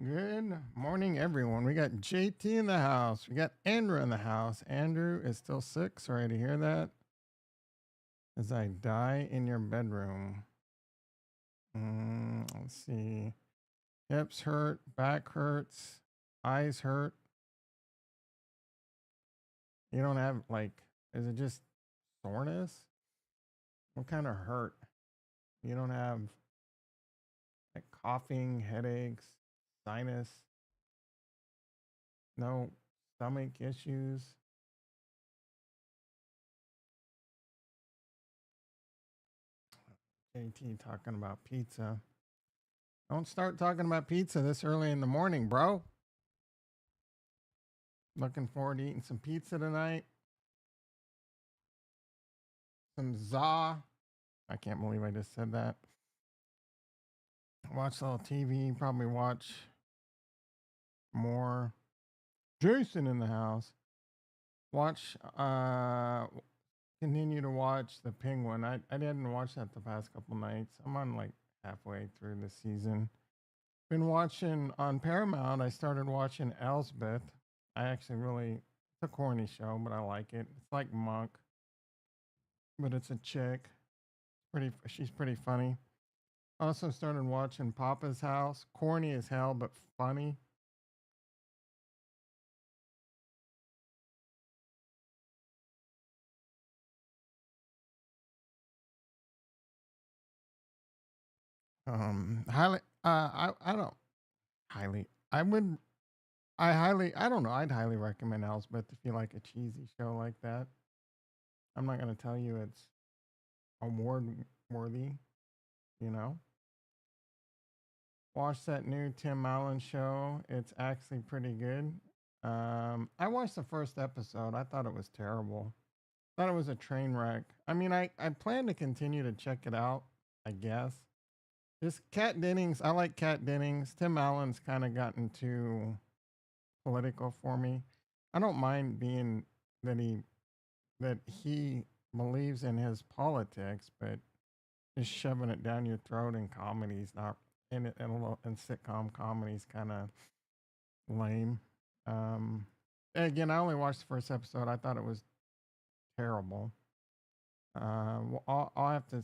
Good morning, everyone. We got JT in the house. We got Andrew in the house. Andrew is still sick. Sorry to hear that. As I die in your bedroom. Let's see. Hips hurt, back hurts, eyes hurt. You don't have, is it just soreness? What kind of hurt? You don't have, like, coughing, headaches, sinus, no stomach issues. JT talking about pizza. Don't start talking about pizza this early in the morning, bro. Looking forward to eating some pizza tonight. Some za. I can't believe I just said that. Watch a little TV. Probably watch more. Jason in the house. Watch. Continue to watch The Penguin. I didn't watch that the past couple nights. I'm on like halfway through the season. Been watching on Paramount. I started watching Elsbeth. I actually really. It's a corny show, but I like it. It's like Monk, but it's a chick. She's pretty funny. Also started watching Papa's House. Corny as hell, but funny. Highly. I don't highly. I would. I highly. I don't know. I'd highly recommend Elsbeth if you like a cheesy show like that. I'm not gonna tell you it's award worthy. You know. Watch that new Tim Allen show. It's actually pretty good. I watched the first episode. I thought it was terrible. Thought it was a train wreck. I mean, I plan to continue to check it out, I guess. Just Kat Dennings. I like Kat Dennings. Tim Allen's kind of gotten too political for me. I don't mind being that he believes in his politics, but just shoving it down your throat in comedies, not in sitcom comedies, kind of lame. Um, Again, I only watched the first episode. I thought it was terrible. I'll have to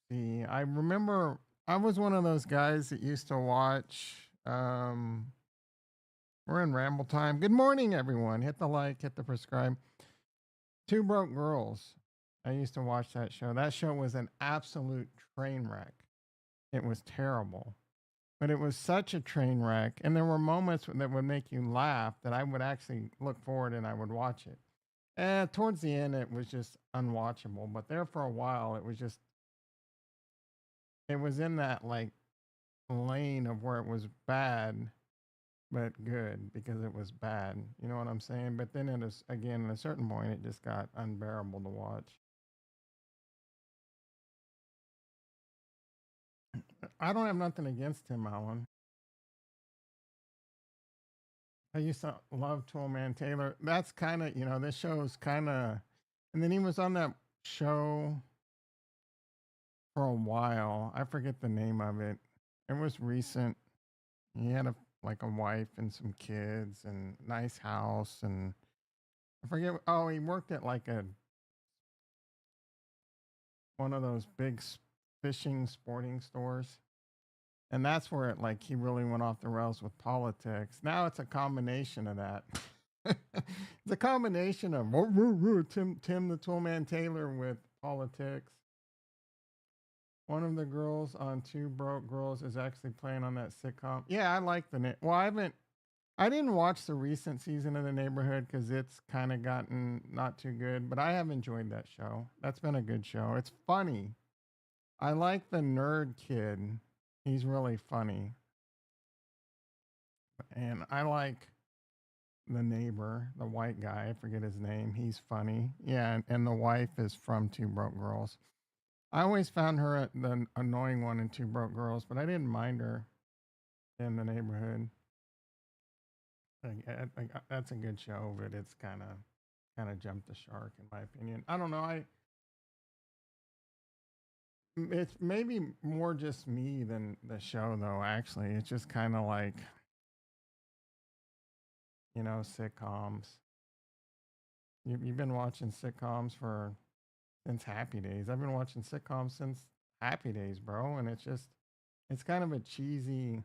see. I remember I was one of those guys that used to watch. We're in ramble time. Good morning, everyone. Hit the like, hit the subscribe. Two Broke Girls. I used to watch that show. That show was an absolute train wreck. It was terrible, but it was such a train wreck. And there were moments that would make you laugh that I would actually look forward and I would watch it. And towards the end, it was just unwatchable. But there for a while, it was in that like lane of where it was bad but good because it was bad. You know what I'm saying? But then it is again at a certain point it just got unbearable to watch. I don't have nothing against Tim Allen. I used to love Toolman Taylor. That's kind of, this show is kind of, and then he was on that show for a while. I forget the name of it. It was recent. He had a wife and some kids and nice house and I forget. Oh, he worked at like a one of those big fishing sporting stores, and that's where it like he really went off the rails with politics. Now it's a combination of that. It's a combination of Tim the Toolman Taylor with politics. One of the girls on Two Broke Girls is actually playing on that sitcom. Yeah, I like the name. Well, I didn't watch the recent season of The Neighborhood because it's kind of gotten not too good, but I have enjoyed that show. That's been a good show. It's funny. I like the nerd kid. He's really funny. And I like the neighbor, the white guy. I forget his name. He's funny. Yeah, and the wife is from Two Broke Girls. I always found her the annoying one in Two Broke Girls, but I didn't mind her in the neighborhood. That's a good show, but it's kind of jumped the shark in my opinion. I don't know. It's maybe more just me than the show though. Actually, it's just kind of like sitcoms. You've been watching sitcoms since Happy Days. I've been watching sitcoms since Happy Days, bro, and it's kind of a cheesy.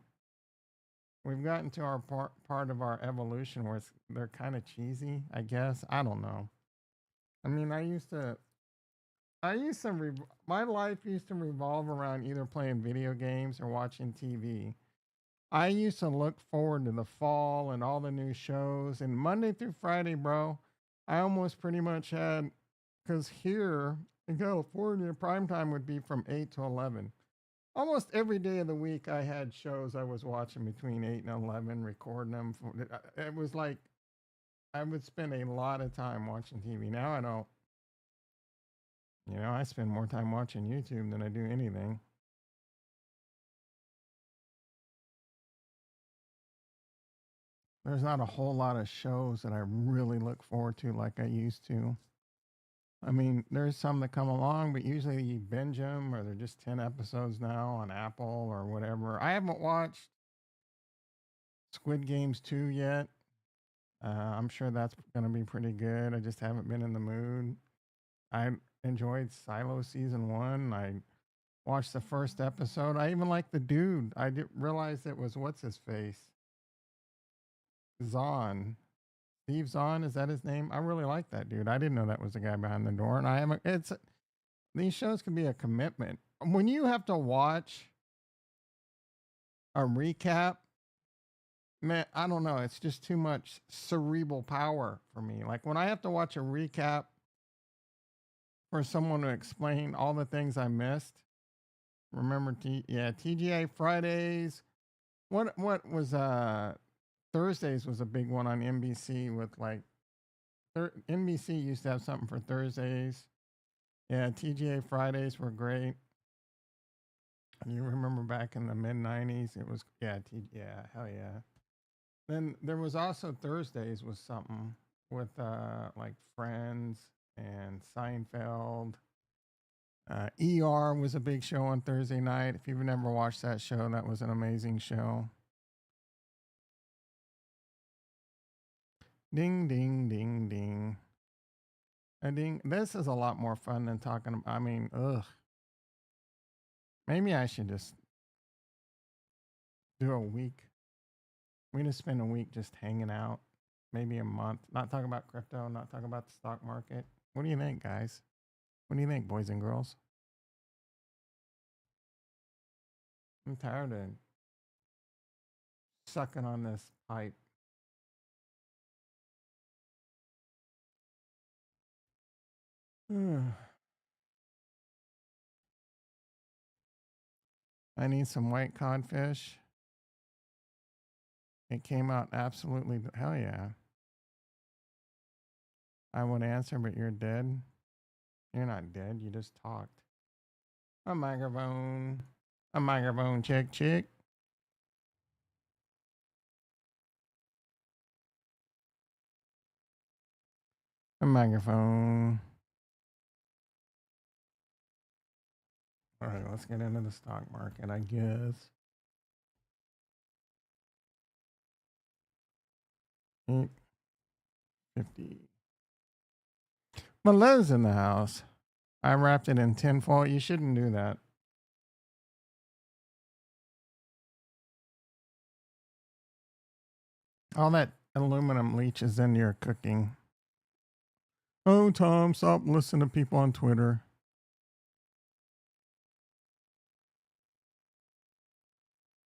We've gotten to our part of our evolution where they're kind of cheesy, I guess. I don't know. I mean, my life used to revolve around either playing video games or watching TV. I used to look forward to the fall and all the new shows. And Monday through Friday, bro, I almost pretty much had, because here in California, prime time would be from 8 to 11. Almost every day of the week, I had shows I was watching between 8 and 11, recording them. It was like I would spend a lot of time watching TV. Now I don't. I spend more time watching YouTube than I do anything. There's not a whole lot of shows that I really look forward to like I used to. I mean, there's some that come along, but usually you binge them or they're just 10 episodes now on Apple or whatever. I haven't watched Squid Games 2 yet. I'm sure that's going to be pretty good. I just haven't been in the mood. I enjoyed Silo season 1. I watched the first episode. I even liked the dude. I didn't realize it was what's his face? Zahn. Steve Zahn, is that his name? I really like that dude. I didn't know that was the guy behind the door. And I haven't, these shows can be a commitment. When you have to watch a recap, man, I don't know. It's just too much cerebral power for me. Like when I have to watch a recap for someone to explain all the things I missed. Remember, TGA Fridays. What was Thursdays was a big one on NBC with like NBC used to have something for Thursdays. Yeah, TGA Fridays were great. You remember back in the mid '90s, it was hell yeah. Then there was also Thursdays was something with like Friends and Seinfeld. ER was a big show on Thursday night. If you've never watched that show, that was an amazing show. Ding, ding, ding, ding. A ding. This is a lot more fun than talking about. I mean, ugh. Maybe I should just do a week. We just spend a week just hanging out. Maybe a month. Not talking about crypto, not talking about the stock market. What do you think, guys? What do you think, boys and girls? I'm tired of sucking on this pipe. I need some white codfish. It came out absolutely hell yeah. I would answer, but you're dead. You're not dead. You just talked. A microphone. A microphone. Check, check. A microphone. All right, let's get into the stock market, I guess. 850. Male's in the house. I wrapped it in tinfoil. You shouldn't do that. All that aluminum leaches into your cooking. Oh, Tom, stop listening to people on Twitter.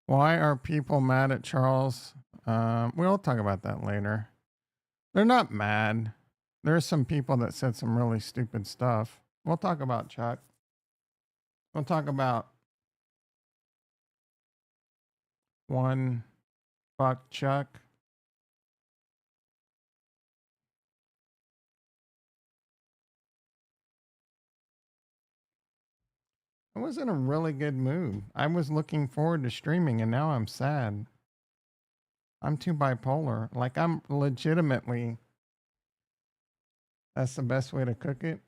Why are people mad at Charles? We'll talk about that later. They're not mad. There's some people that said some really stupid stuff. We'll talk about Chuck. We'll talk about one fuck Chuck. I was in a really good mood. I was looking forward to streaming and now I'm sad. I'm too bipolar. Like I'm legitimately that's the best way to cook it.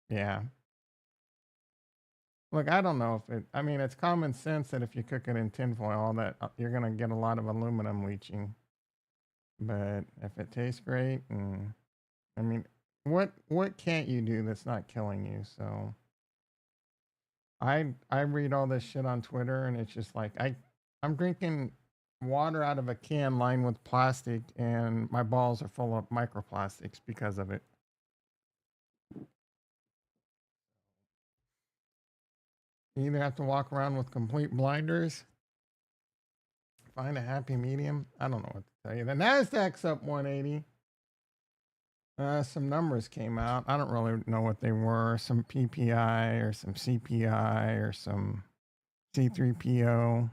Yeah. Look, I don't know if it. I mean, it's common sense that if you cook it in tinfoil, that you're gonna get a lot of aluminum leaching. but if it tastes great, and I mean, what can't you do that's not killing you? So I read all this shit on Twitter, and it's just like I'm drinking water out of a can lined with plastic, and my balls are full of microplastics because of it. You either have to walk around with complete blinders, find a happy medium. I don't know what to tell you. The Nasdaq's up 180. Some numbers came out. I don't really know what they were. Some PPI or some CPI or some C3PO.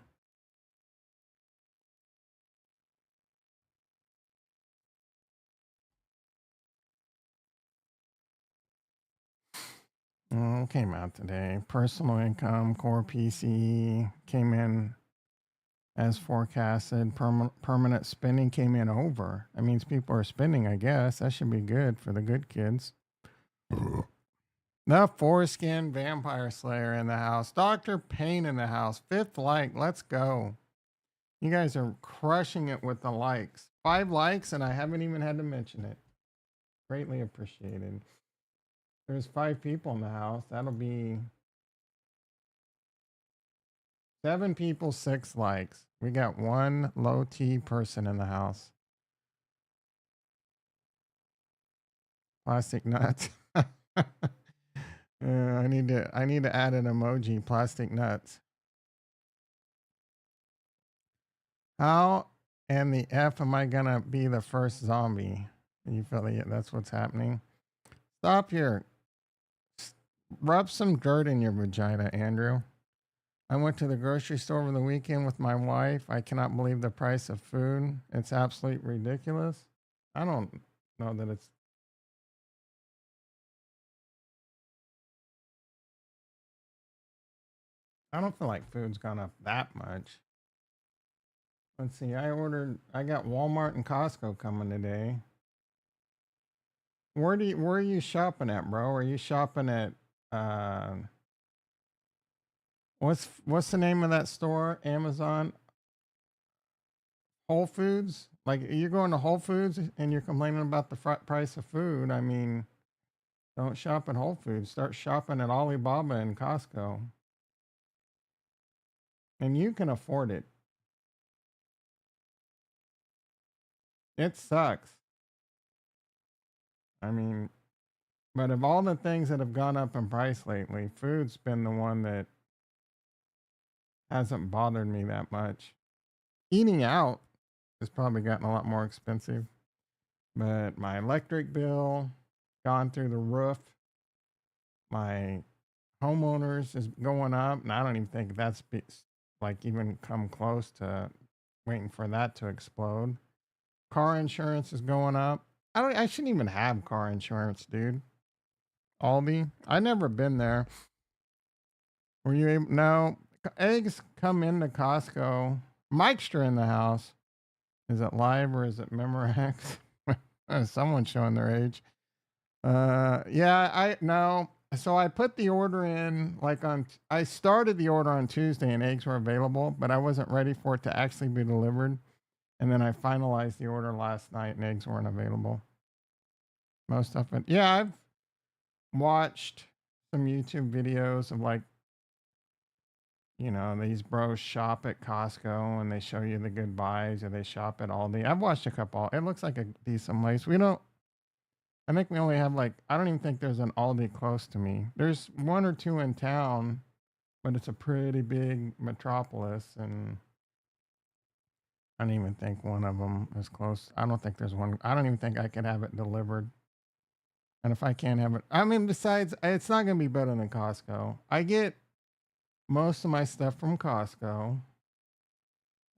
Came out today. Personal income, core PCE came in as forecasted. Permanent spending came in over. That means people are spending, I guess. That should be good for the good kids. The foreskin vampire slayer in the house. Dr. Payne in the house. 5th like. Let's go. You guys are crushing it with the likes. 5 likes, and I haven't even had to mention it. Greatly appreciated. There's 5 people in the house. That'll be 7 people, 6 likes. We got 1 low T person in the house. Plastic nuts. I need to add an emoji. Plastic nuts. How and the F am I gonna be the first zombie? You feel it? That's what's happening. Stop here. Rub some dirt in your vagina, Andrew. I went to the grocery store over the weekend with my wife. I cannot believe the price of food. It's absolutely ridiculous. I don't know that it's. I don't feel like food's gone up that much. Let's see. I got Walmart and Costco coming today. Where are you shopping at, bro? Are you shopping at uh what's the name of that store? Amazon, Whole Foods? Like you're going to Whole Foods and you're complaining about the price of food. I mean, don't shop at Whole Foods. Start shopping at Alibaba and Costco. And you can afford it. It sucks. I mean, but of all the things that have gone up in price lately, food's been the one that hasn't bothered me that much. Eating out has probably gotten a lot more expensive, but my electric bill gone through the roof. My homeowners is going up, and I don't even think that's like even come close to waiting for that to explode. Car insurance is going up. I shouldn't even have car insurance, dude. Aldi. I never been there. Were you able? No. Eggs come into Costco. Mike's in the house. Is it live or is it Memorex? Someone's showing their age. Yeah, I no. So I put the order in like I started the order on Tuesday and eggs were available, but I wasn't ready for it to actually be delivered. And then I finalized the order last night and eggs weren't available. Most of it. Yeah, I've watched some YouTube videos of like, these bros shop at Costco and they show you the good buys, or they shop at Aldi. I've watched a couple. It looks like a decent place. I think we only have like, I don't even think there's an Aldi close to me. There's 1 or 2 in town, but it's a pretty big metropolis, and I don't even think one of them is close. I don't think there's one. I don't even think I could have it delivered. And if I can't have it, I mean, besides, it's not going to be better than Costco. I get most of my stuff from Costco,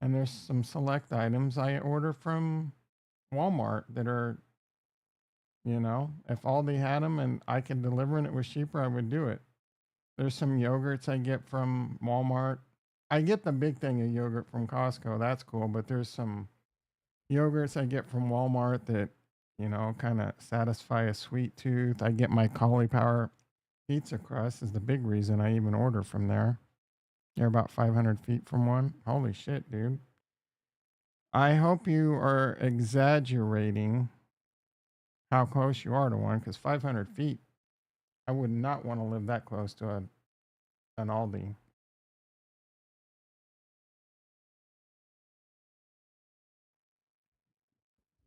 and there's some select items I order from Walmart that are, if Aldi had them and I could deliver and it was cheaper, I would do it. There's some yogurts I get from Walmart. I get the big thing of yogurt from Costco. That's cool. But there's some yogurts I get from Walmart that, kind of satisfy a sweet tooth. I get my cauliflower pizza crust is the big reason I even order from there. They're about 500 feet from one. Holy shit, dude. I hope you are exaggerating how close you are to one, because 500 feet, I would not want to live that close to an Aldi.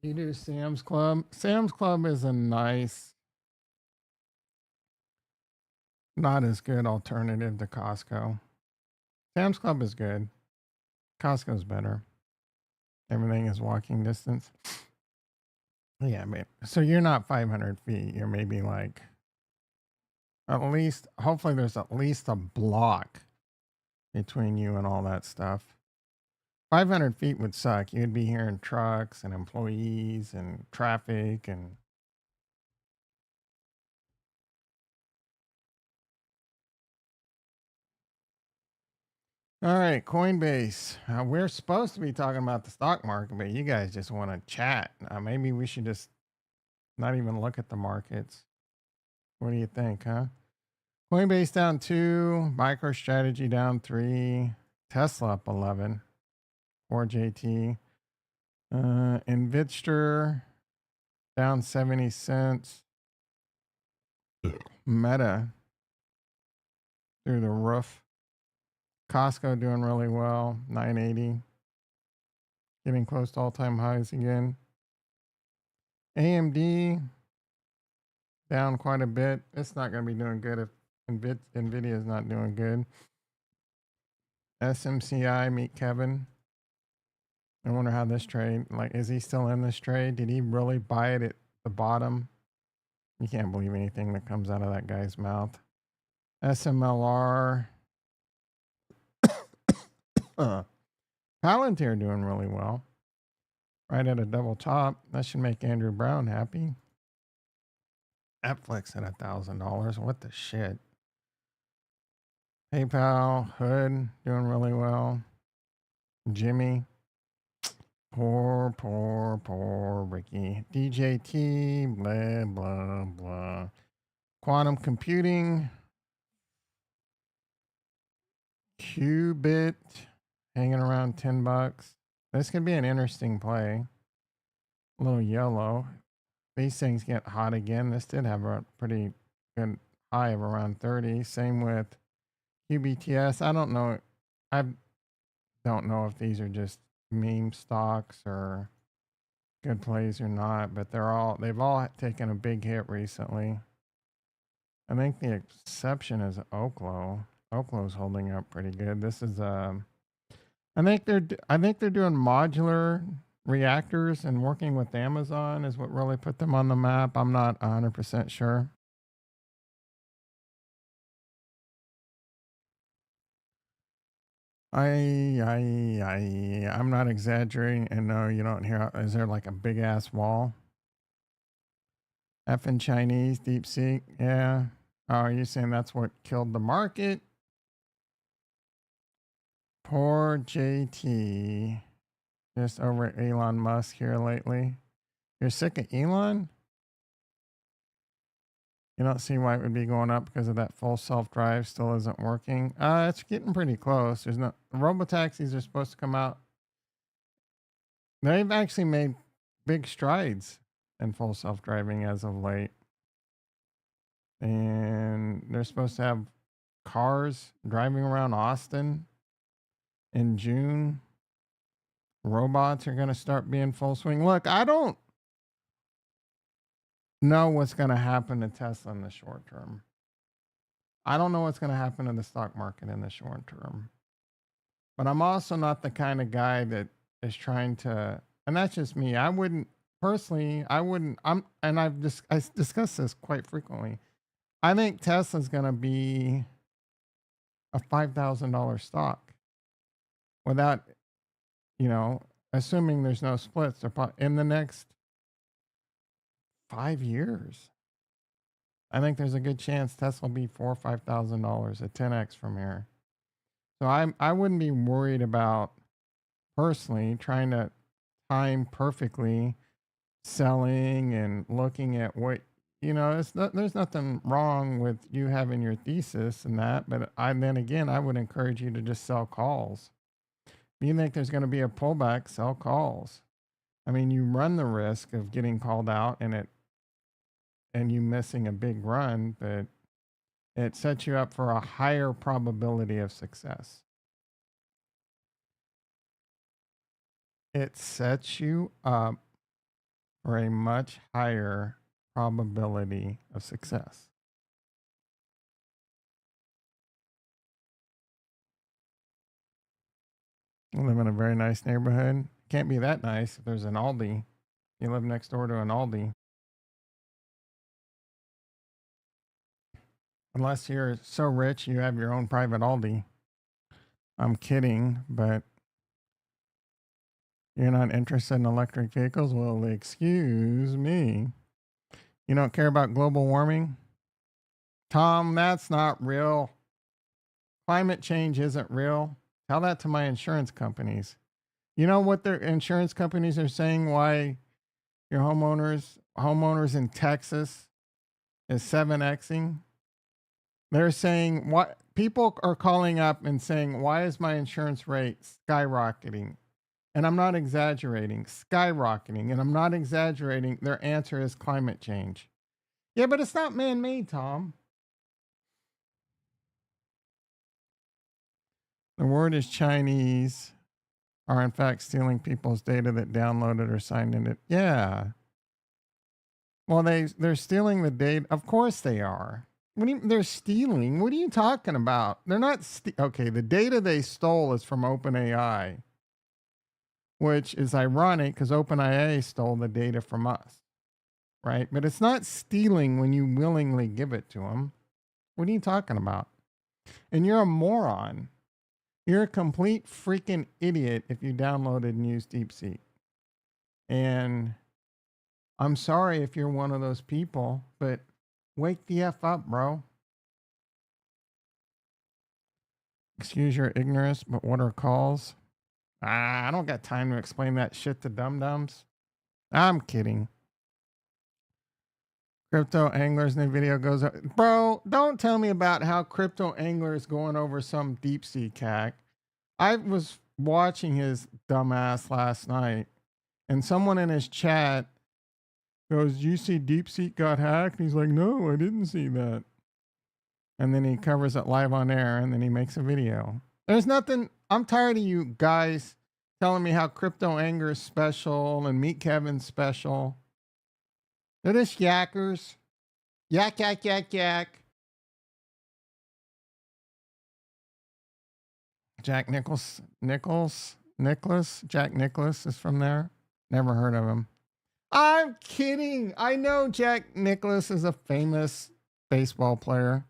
You do Sam's Club. Sam's Club is a nice, not as good alternative to Costco. Sam's Club is good. Costco's better. Everything is walking distance. Yeah, so you're not 500 feet. You're maybe like at least, hopefully, there's at least a block between you and all that stuff. 500 feet would suck. You'd be hearing trucks and employees and traffic and. All right, Coinbase. We're supposed to be talking about the stock market, but you guys just want to chat. Maybe we should just not even look at the markets. What do you think, huh? Coinbase down 2, MicroStrategy down 3, Tesla up 11, 4JT, Invitstor down 70 cents, Meta through the roof, Costco doing really well, 980, getting close to all-time highs again. AMD down quite a bit. It's not going to be doing good if Nvidia is not doing good. SMCI, meet Kevin. I wonder how this trade, like, is he still in this trade? Did he really buy it at the bottom? You can't believe anything that comes out of that guy's mouth. SMLR. Palantir doing really well. Right at a double top. That should make Andrew Brown happy. Netflix at $1,000. What the shit? PayPal, Hood doing really well. Jimmy. Poor Ricky. DJT, blah, blah, blah. Quantum computing. Qubit, hanging around $10. This could be an interesting play. A little yellow. These things get hot again. This did have a pretty good high of around 30. Same with QBTS. I don't know. I don't know if these are just meme stocks or good plays or not, but they've all taken a big hit recently. I think the exception is Oklo. Oklo's holding up pretty good. This is I think they're doing modular reactors, and working with Amazon is what really put them on the map. I'm not 100% sure. I'm not exaggerating. And no, you don't hear. Is there like a big ass wall? F in Chinese, DeepSeek. Yeah. Oh, are you saying that's what killed the market? Poor JT. Just over at Elon Musk here lately. You're sick of Elon? You don't see why it would be going up because of that full self drive still isn't working. It's getting pretty close. There's no robotaxis are supposed to come out. They've actually made big strides in full self driving as of late. And they're supposed to have cars driving around Austin in June. Robots are going to start being full swing. Look, I don't know what's going to happen to Tesla in the short term. I don't know what's going to happen in the stock market in the short term. But I'm also not the kind of guy that is trying to, and that's just me. I wouldn't personally, I discussed this quite frequently. I think Tesla's going to be a $5,000 stock without, assuming there's no splits in the next 5 years. I think there's a good chance Tesla will be $4,000 or $5,000 at 10x from here. So I wouldn't be worried about personally trying to time perfectly selling and looking at what there's nothing wrong with you having your thesis and that, but I would encourage you to just sell calls. If you think there's going to be a pullback, sell calls. I mean, you run the risk of getting called out and you missing a big run, but it sets you up for a higher probability of success. It sets you up for a much higher probability of success. I live in a very nice neighborhood. Can't be that nice if there's an Aldi. You live next door to an Aldi. Unless you're so rich you have your own private Aldi. I'm kidding, but you're not interested in electric vehicles? Well, excuse me. You don't care about global warming? Tom, that's not real. Climate change isn't real. Tell that to my insurance companies. You know what their insurance companies are saying why your homeowners in Texas is 7xing? They're saying what people are calling up and saying, why is my insurance rate skyrocketing? And I'm not exaggerating, skyrocketing. And I'm not exaggerating. Their answer is climate change. Yeah, but it's not man made, Tom. The word is Chinese are in fact stealing people's data that downloaded or signed into. Yeah. Well, they're stealing the data. Of course they are. They're stealing? What are you talking about? They're not. Okay, the data they stole is from OpenAI, which is ironic because OpenAI stole the data from us, right? But it's not stealing when you willingly give it to them. What are you talking about? And you're a moron. You're a complete freaking idiot if you downloaded and used DeepSeek. And I'm sorry if you're one of those people, but wake the F up, bro. Excuse your ignorance, but what are calls? I don't got time to explain that shit to dum-dums. I'm kidding. Crypto Angler's new video goes up. Bro, don't tell me about how Crypto Angler is going over some DeepSeek hack. I was watching his dumbass last night, and someone in his chat goes, "You see DeepSeek got hacked?" And he's like, "No, I didn't see that." And then he covers it live on air, and then he makes a video. There's nothing. I'm tired of you guys telling me how Crypto Anger is special and Meet Kevin's special. They're just yackers. Yak, yak, yak, yak. Jack Nicholas, Jack Nicholas is from there. Never heard of him. I'm kidding. I know Jack Nicholas is a famous baseball player.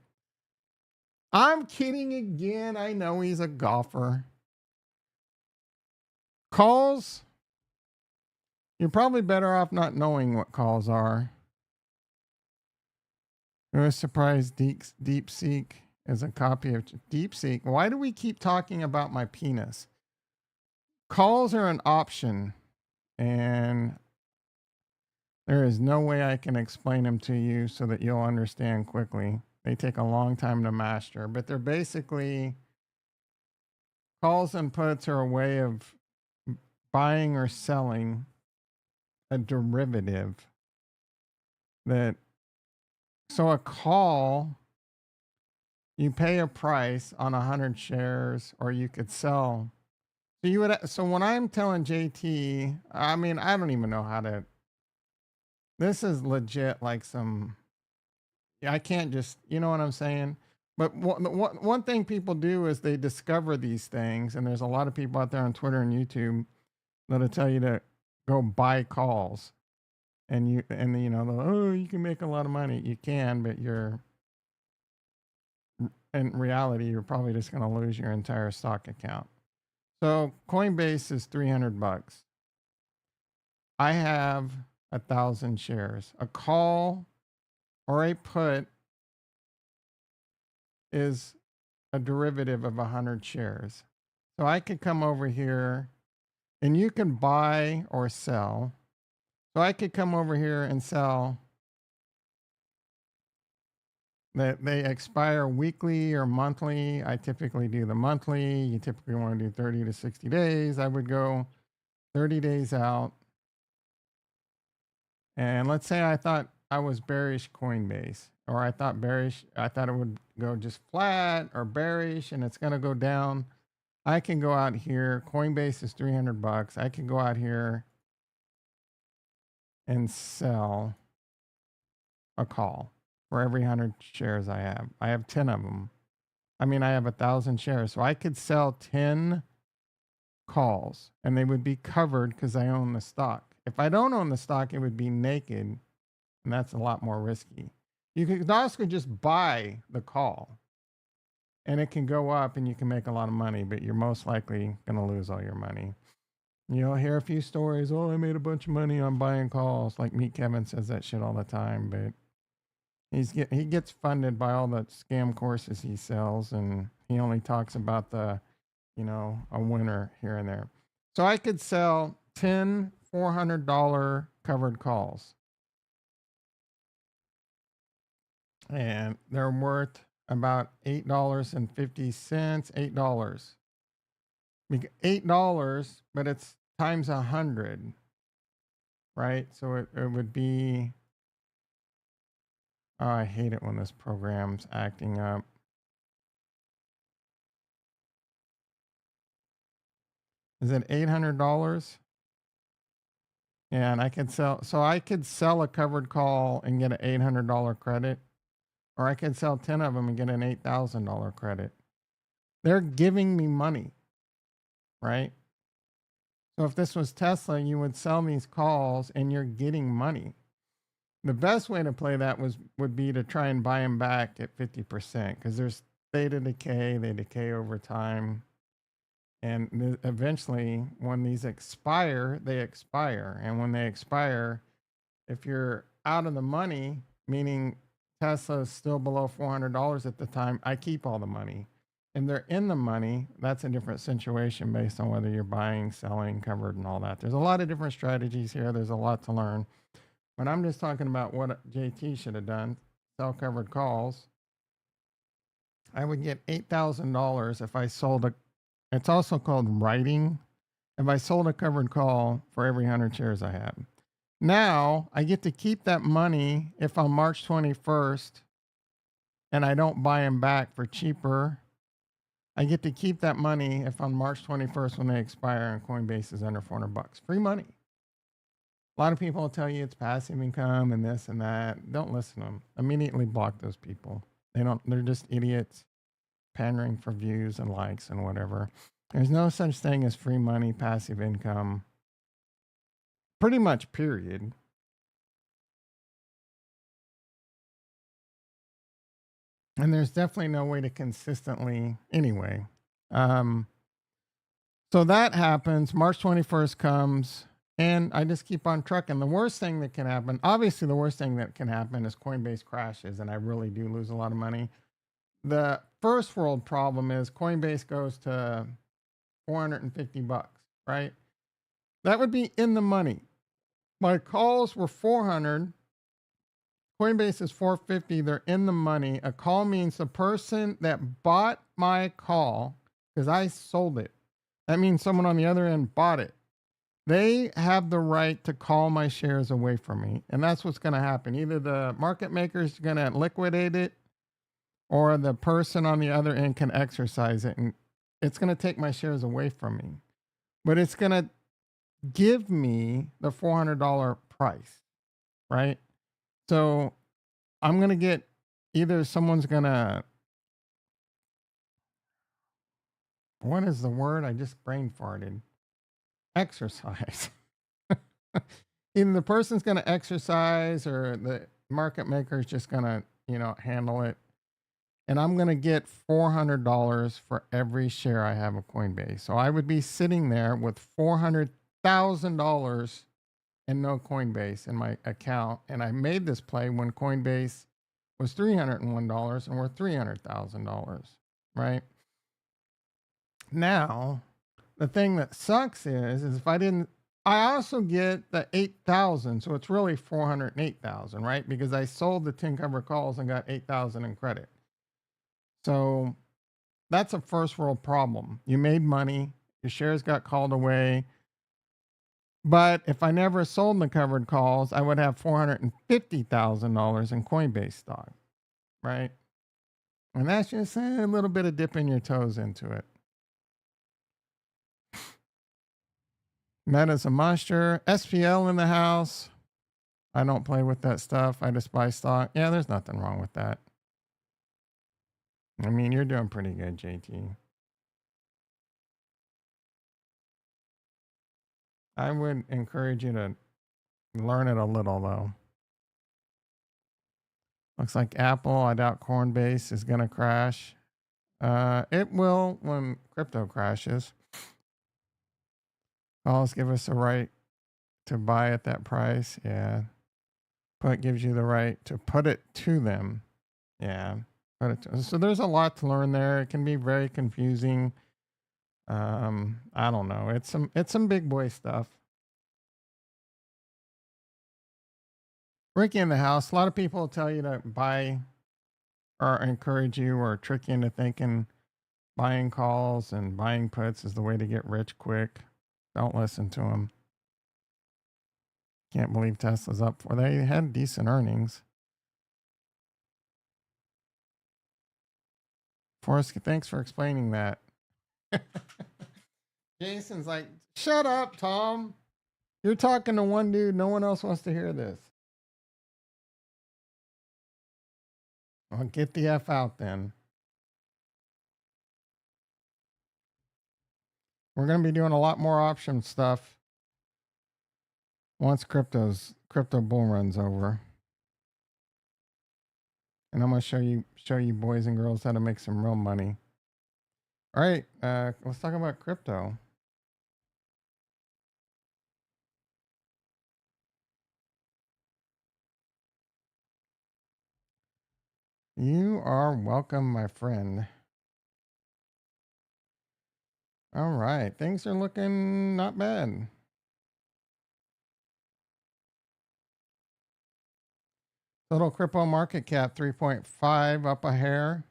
I'm kidding again. I know he's a golfer. Calls? You're probably better off not knowing what calls are. I was surprised DeepSeek is a copy of DeepSeek. Why do we keep talking about my penis? Calls are an option, and there is no way I can explain them to you so that you'll understand quickly. They take a long time to master, but they're basically calls and puts are a way of buying or selling a derivative that. So a call, you pay a price on 100 shares, or you could sell. So you would. So when I'm telling JT, I mean, I don't even know how to. This is legit, like some. I can't just, you know what I'm saying. But one thing people do is they discover these things, and there's a lot of people out there on Twitter and YouTube that'll tell you to go buy calls. And you know, oh, you can make a lot of money. You can, but in reality, you're probably just going to lose your entire stock account. So Coinbase is $300. I have 1,000 shares. A call or a put is a derivative of 100 shares. So I could come over here, and you can buy or sell. So I could come over here and sell They expire weekly or monthly. I typically do the monthly. You typically want to do 30 to 60 days. I would go 30 days out. And let's say I thought I was bearish Coinbase, or I thought it would go just flat or bearish and it's going to go down. I can go out here. Coinbase is $300. I can go out here and sell a call for every 100 shares I have. I have 10 of them. I mean, I have 1,000 shares. So I could sell 10 calls and they would be covered because I own the stock. If I don't own the stock, it would be naked, and that's a lot more risky. You could also just buy the call and it can go up and you can make a lot of money, but you're most likely going to lose all your money. You'll hear a few stories. Oh, I made a bunch of money on buying calls. Like Meet Kevin says that shit all the time, but he gets funded by all the scam courses he sells, and he only talks about a winner here and there. So I could sell 10 $400 covered calls, and they're worth about $8.50. $8, but it's times 100, right? So it would be. Oh, I hate it when this program's acting up. Is it $800? Yeah, and I could sell. So I could sell a covered call and get an $800 credit, or I could sell 10 of them and get an $8,000 credit. They're giving me money, right? So if this was Tesla, you would sell these calls and you're getting money. The best way to play that would be to try and buy them back at 50%, because there's theta decay. They decay over time. And eventually, when these expire, they expire. And when they expire, if you're out of the money, meaning Tesla is still below $400 at the time, I keep all the money. And they're in the money, that's a different situation based on whether you're buying, selling, covered, and all that. There's a lot of different strategies here. There's a lot to learn. But I'm just talking about what JT should have done. Sell covered calls. I would get $8,000 if I sold a. It's also called writing. If I sold a covered call for every 100 shares I have. Now I get to keep that money if on March 21st and I don't buy them back for cheaper. I get to keep that money if on March 21st when they expire and Coinbase is under $400. Free money. A lot of people will tell you it's passive income and this and that. Don't listen to them. Immediately block those people. They're just idiots pandering for views and likes and whatever. There's no such thing as free money, passive income. Pretty much, period. And there's definitely no way to consistently, anyway. So that happens. March 21st comes, and I just keep on trucking. The worst thing that can happen, obviously, the worst thing that can happen is Coinbase crashes, and I really do lose a lot of money. The first world problem is Coinbase goes to $450, right? That would be in the money. My calls were 400. Coinbase is 450. They're in the money. A call means the person that bought my call, because I sold it. That means someone on the other end bought it. They have the right to call my shares away from me. And that's what's going to happen. Either the market maker is going to liquidate it, or the person on the other end can exercise it. And it's going to take my shares away from me. But it's going to give me the $400 price, right? So I'm going to get either someone's going to, what is the word? I just brain farted. Exercise. Either the person's going to exercise or the market maker is just going to, handle it. And I'm going to get $400 for every share I have of Coinbase. So I would be sitting there with $400,000 and no Coinbase in my account. And I made this play when Coinbase was $301 and worth $300,000, right? Now, the thing that sucks is if I didn't, I also get the 8,000, so it's really 408,000, right? Because I sold the 10 covered calls and got 8,000 in credit. So that's a first world problem. You made money, your shares got called away, but if I never sold the covered calls, I would have $450,000 in Coinbase stock, right? And that's just a little bit of dipping your toes into it. Meta's a monster. SPL in the house. I don't play with that stuff. I just buy stock. Yeah, there's nothing wrong with that. I mean, you're doing pretty good, JT. I would encourage you to learn it a little, though. Looks like Apple, I doubt Coinbase is going to crash. It will when crypto crashes. Calls give us a right to buy at that price. Yeah. Put gives you the right to put it to them. Yeah. So there's a lot to learn there. It can be very confusing. I don't know. It's some big boy stuff. Ricky in the house. A lot of people tell you to buy or encourage you or trick you into thinking buying calls and buying puts is the way to get rich quick. Don't listen to them. Can't believe Tesla's up for. They had decent earnings. Forrest, thanks for explaining that. Jason's like, shut up, Tom. You're talking to one dude. No one else wants to hear this. Well, get the F out then. We're going to be doing a lot more option stuff once crypto bull runs over. And I'm going to show you boys and girls how to make some real money. All right, let's talk about crypto. You are welcome, my friend. All right, things are looking not bad. Total crypto market cap 3.5 up a hair.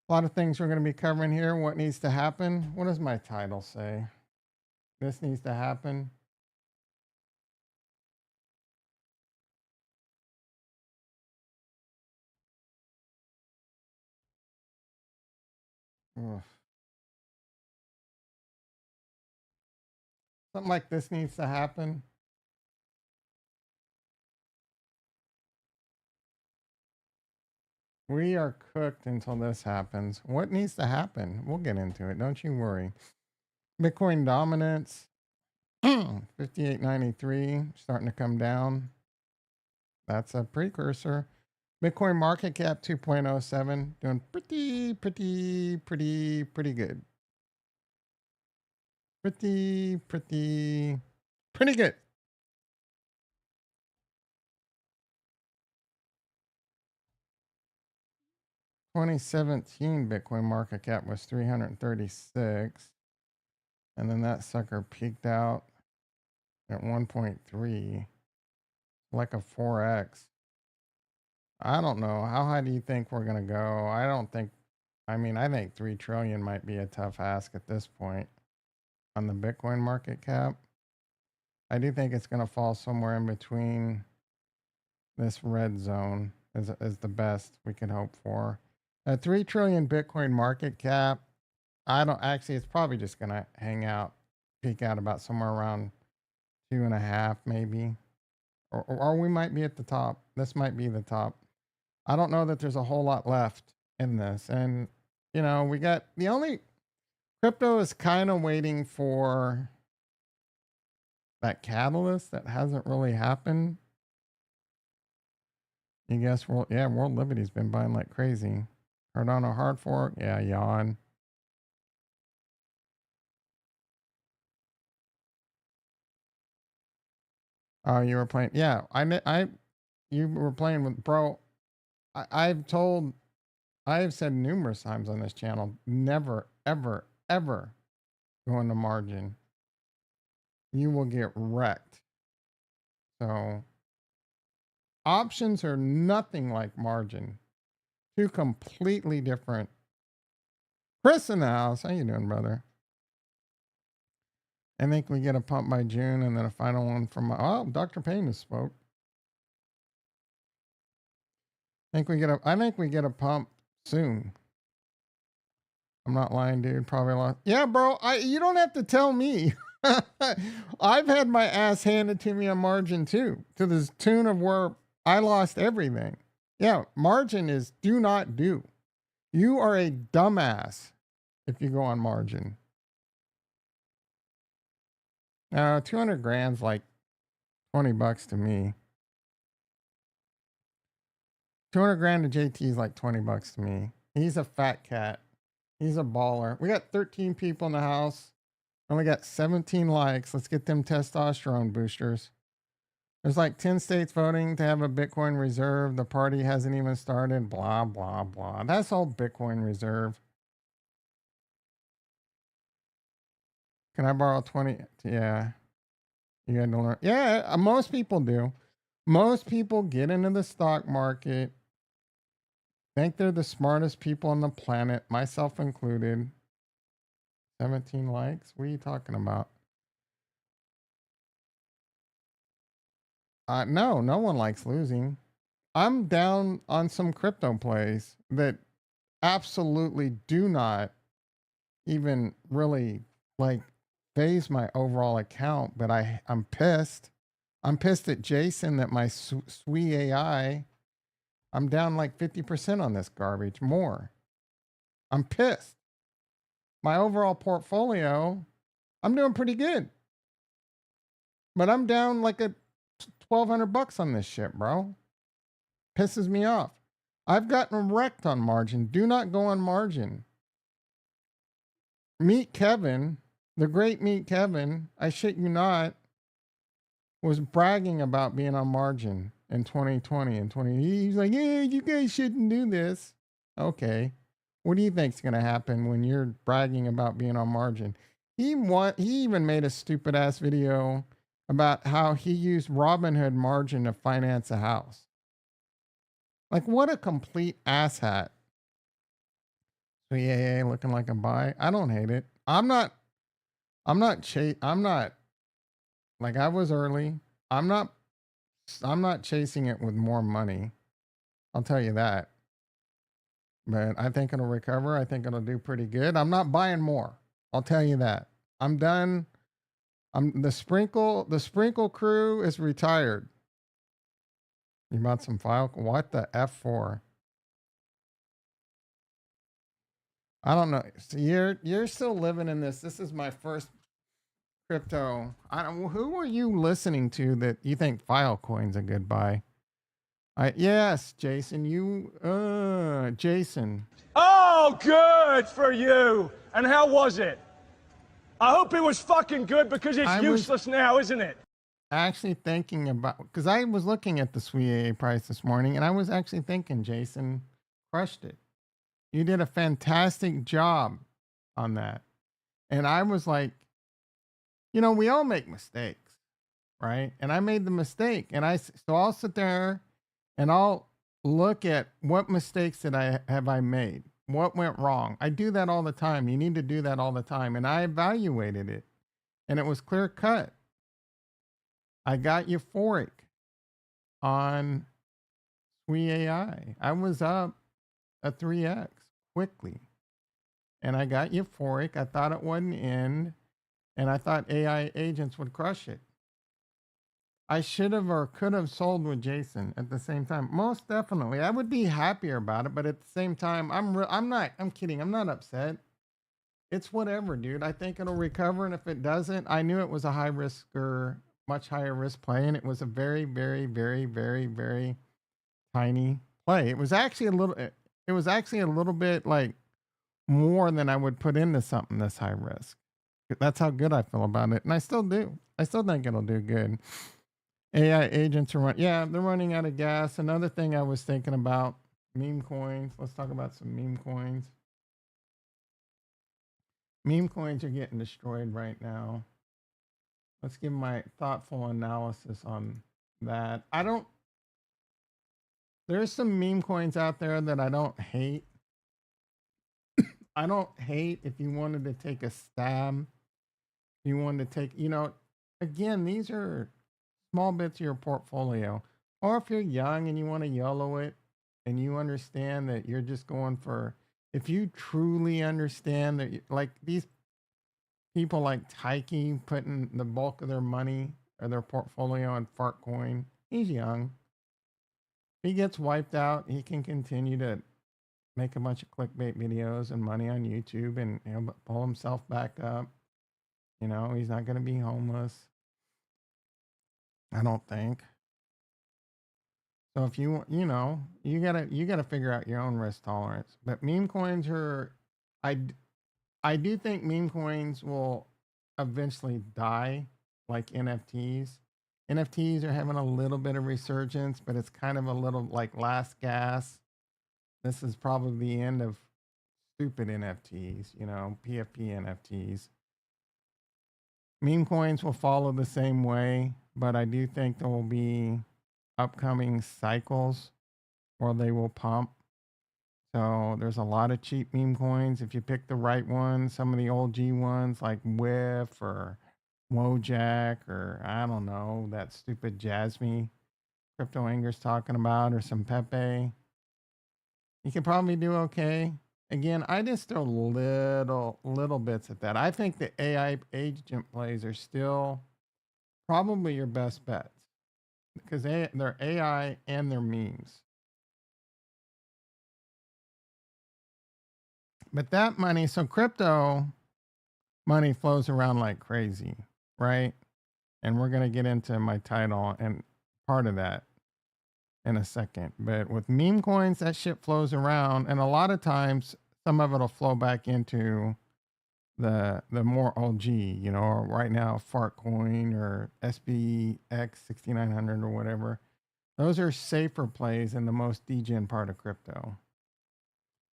A lot of things we're going to be covering here. What needs to happen? What does my title say? This needs to happen. Ugh. Something like this needs to happen. We are cooked until this happens. What needs to happen? We'll get into it. Don't you worry. Bitcoin dominance 5893 starting to come down. That's a precursor. Bitcoin market cap 2.07 doing pretty good. Pretty good. 2017 Bitcoin market cap was 336. And then that sucker peaked out at 1.3, like a 4x. I don't know. How high do you think we're going to go? I think 3 trillion might be a tough ask at this point on the Bitcoin market cap. I do think it's going to fall somewhere in between this red zone is the best we can hope for. A 3 trillion Bitcoin market cap, it's probably just going to peak out about somewhere around 2.5 maybe. Or we might be at the top. This might be the top. I don't know that there's a whole lot left in this. And, we got the only crypto is kind of waiting for that catalyst that hasn't really happened. You guess World Liberty's been buying like crazy. Cardano hard fork, yeah, yawn. Oh, you were playing, yeah. You were playing with bro. I've said numerous times on this channel, never, ever, ever go into margin. You will get wrecked. So options are nothing like margin. Two completely different. Chris in the house. How you doing, brother? I think we get a pump by June and then a final one from Dr. Payne has spoke. I think we get a pump soon. I'm not lying, dude. Probably lost. Yeah, bro. You don't have to tell me. I've had my ass handed to me on margin too, to the tune of where I lost everything. Yeah, margin is do not do. You are a dumbass if you go on margin. 200 grand's like $20 to me. 200 grand to JT is like $20 to me. He's a fat cat. He's a baller. We got 13 people in the house. Only got 17 likes. Let's get them testosterone boosters. There's like 10 states voting to have a Bitcoin reserve. The party hasn't even started. Blah, blah, blah. That's all Bitcoin reserve. Can I borrow 20? Yeah. You had to learn. Yeah, most people do. Most people get into the stock market, think they're the smartest people on the planet, myself included. 17 likes? What are you talking about? No, no one likes losing. I'm down on some crypto plays that absolutely do not even really like phase my overall account, but I'm pissed. I'm pissed at Jason that my Sui AI, I'm down like 50% on this garbage more. I'm pissed. My overall portfolio, I'm doing pretty good. But I'm down like a $1,200 on this shit, bro. Pisses me off. I've gotten wrecked on margin. Do not go on margin. Meet Kevin, the great Meet Kevin, I shit you not, was bragging about being on margin in 2020 and 20. He's like, yeah, you guys shouldn't do this. Okay. What do you think's going to happen when you're bragging about being on margin? He even made a stupid ass video about how he used Robinhood margin to finance a house. Like, what a complete asshat. So yeah, looking like a buy. I don't hate it. I'm not like I was early. I'm not chasing it with more money. I'll tell you that. But I think it'll recover. I think it'll do pretty good. I'm not buying more. I'll tell you that. I'm done. The sprinkle crew is retired. You bought some file? What the F for? I don't know. So you're still living in this. This is my first crypto. Who are you listening to that you think Filecoin's a good buy? Yes, Jason. Jason. Oh, good for you. And how was it? I hope it was fucking good because it's useless now, isn't it? Actually thinking about, because I was looking at the SWIA price this morning, and I was actually thinking, Jason crushed it. You did a fantastic job on that. And I was like, we all make mistakes, right? And I made the mistake, and so I'll sit there and I'll look at what mistakes have I made? What went wrong? I do that all the time. You need to do that all the time. And I evaluated it, and it was clear cut. I got euphoric on Sui AI. I was up a 3x quickly, and I got euphoric. I thought it wouldn't end, and I thought AI agents would crush it. I should have or could have sold with Jason at the same time. Most definitely. I would be happier about it, but at the same time, I'm kidding. I'm not upset. It's whatever, dude. I think it'll recover, and if it doesn't, I knew it was a high risk or much higher risk play, and it was a very, very, very, very, very tiny play. It was actually a little bit like more than I would put into something this high risk. That's how good I feel about it, and I still do. I still think it'll do good. AI agents are they're running out of gas. Another thing I was thinking about, meme coins. Let's talk about some meme coins. Meme coins are getting destroyed right now. Let's give my thoughtful analysis on that. There's some meme coins out there that I don't hate. I don't hate if you wanted to take a stab. You wanted to take, again, these are small bits of your portfolio. Or if you're young and you want to YOLO it and you understand that you're just going for, if you truly understand that, like these people like Tyke putting the bulk of their money or their portfolio on Fartcoin, he's young. If he gets wiped out, he can continue to make a bunch of clickbait videos and money on YouTube and he'll pull himself back up. He's not going to be homeless. I don't think. So if you gotta figure out your own risk tolerance. But meme coins I do think meme coins will eventually die like NFTs. NFTs are having a little bit of resurgence, but it's kind of a little like last gas. This is probably the end of stupid NFTs, PFP NFTs. Meme coins will follow the same way, but I do think there will be upcoming cycles where they will pump. So there's a lot of cheap meme coins. If you pick the right ones, some of the old G ones like Whiff or Wojak or I don't know, that stupid Jasmine Crypto Anger's talking about, or some Pepe, you can probably do okay. Again, I just throw little bits at that. I think the AI agent plays are still probably your best bets because they're AI and they're memes. But that money, so crypto money flows around like crazy, right? And we're going to get into my title and part of that in a second. But with meme coins, that shit flows around. And a lot of times, some of it will flow back into the more OG, right now, Fartcoin or SBX 6900 or whatever. Those are safer plays in the most degen part of crypto.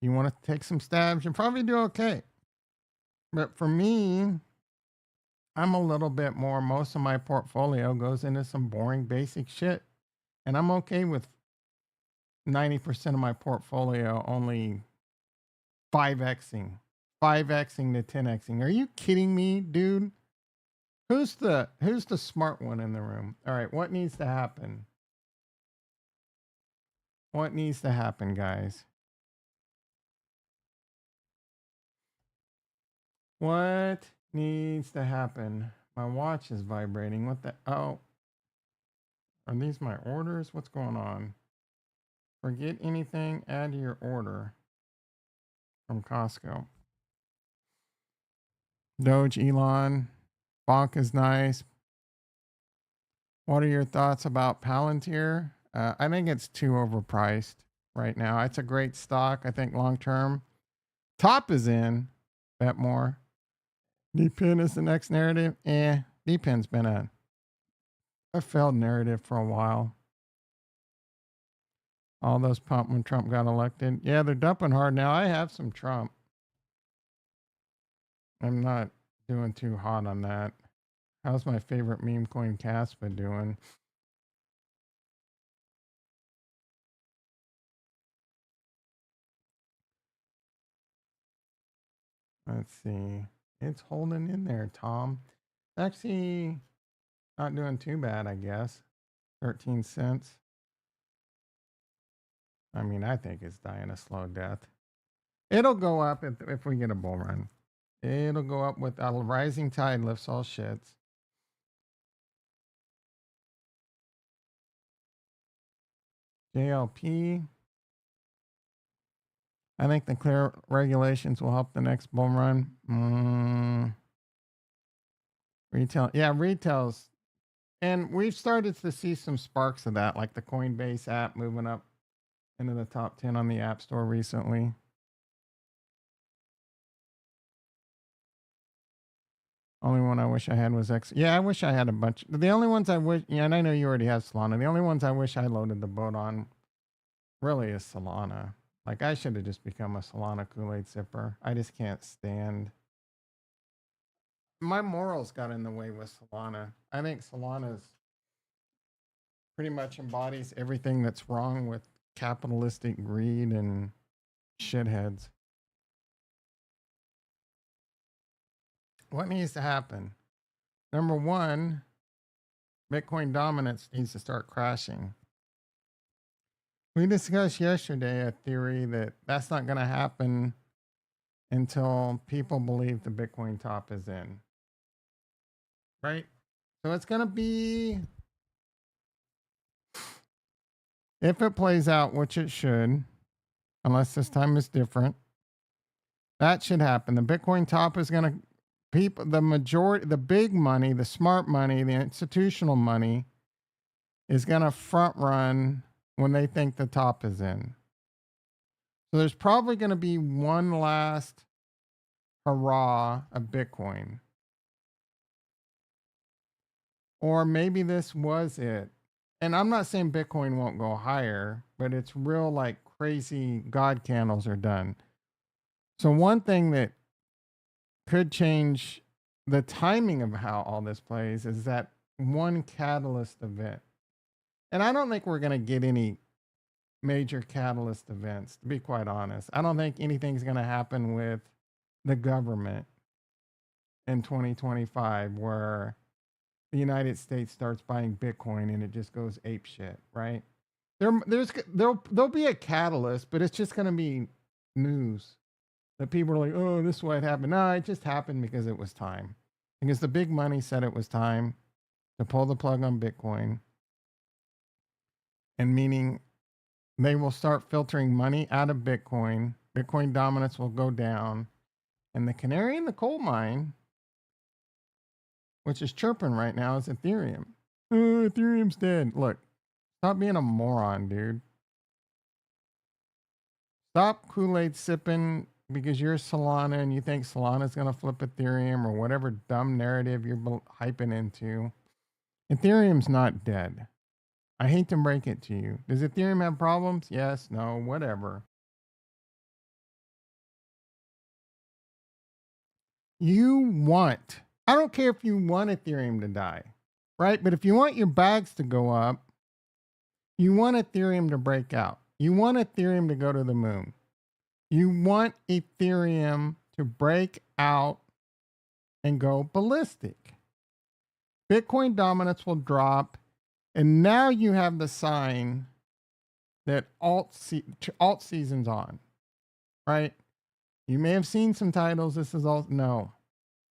You want to take some stabs, you'll probably do okay. But for me, I'm a little bit more, most of my portfolio goes into some boring basic shit. And I'm okay with 90% of my portfolio only 5xing to 10xing. Are you kidding me, dude? Who's the smart one in the room? All right, what needs to happen? What needs to happen, guys? What needs to happen? My watch is vibrating. What the? Oh. Are these my orders? What's going on? Forget anything, add to your order from Costco. Doge, Elon, Bonk is nice. What are your thoughts about Palantir? I think it's too overpriced right now. It's a great stock. I think long term. Top is in. Bet more. DePIN is the next narrative. DePIN's been a failed narrative for a while. All those pump when Trump got elected. Yeah, they're dumping hard now. I have some Trump. I'm not doing too hot on that. How's my favorite meme coin Caspa doing? Let's see. It's holding in there, Tom. Actually, not doing too bad, I guess. 13 cents. I mean, I think it's dying a slow death. It'll go up if we get a bull run. It'll go up with a rising tide lifts all shits. JLP. I think the clear regulations will help the next bull run. Retail. Yeah, retail's. And we've started to see some sparks of that, like the Coinbase app moving up into the top 10 on the App Store recently. Only one I wish I had was X. Yeah, I wish I had a bunch. The only ones I wish, yeah, and I know you already have Solana. The only ones I wish I loaded the boat on really is Solana. Like, I should have just become a Solana Kool-Aid sipper. I just can't stand my morals got in the way with Solana. I think Solana's pretty much embodies everything that's wrong with capitalistic greed and shitheads. What needs to happen? Number one, Bitcoin dominance needs to start crashing. We discussed yesterday a theory that that's not going to happen until people believe the Bitcoin top is in. Right? So it's going to be, if it plays out, which it should, unless this time is different, that should happen. The Bitcoin top is going to, people, the majority, the big money, the smart money, the institutional money is going to front run when they think the top is in. So there's probably going to be one last hurrah of Bitcoin. Or maybe this was it. And I'm not saying Bitcoin won't go higher, but it's real like crazy God candles are done. So one thing that could change the timing of how all this plays is that one catalyst event. And I don't think we're going to get any major catalyst events, to be quite honest. I don't think anything's going to happen with the government in 2025 where the United States starts buying Bitcoin and it just goes ape shit, right? There'll be a catalyst, but it's just going to be news that people are like, oh, this is why it happened. No, it just happened because it was time. Because the big money said it was time to pull the plug on Bitcoin. And meaning they will start filtering money out of Bitcoin. Bitcoin dominance will go down. And the canary in the coal mine, which is chirping right now, is Ethereum. Oh, Ethereum's dead. Look, stop being a moron, dude. Stop Kool-Aid sipping because you're Solana and you think Solana's going to flip Ethereum or whatever dumb narrative you're hyping into. Ethereum's not dead. I hate to break it to you. Does Ethereum have problems? Yes, no, whatever. I don't care if you want Ethereum to die, right? But if you want your bags to go up, you want Ethereum to break out. You want Ethereum to go to the moon. You want Ethereum to break out and go ballistic. Bitcoin dominance will drop. And now you have the sign that alt season's on, right? You may have seen some titles. This is alt. No,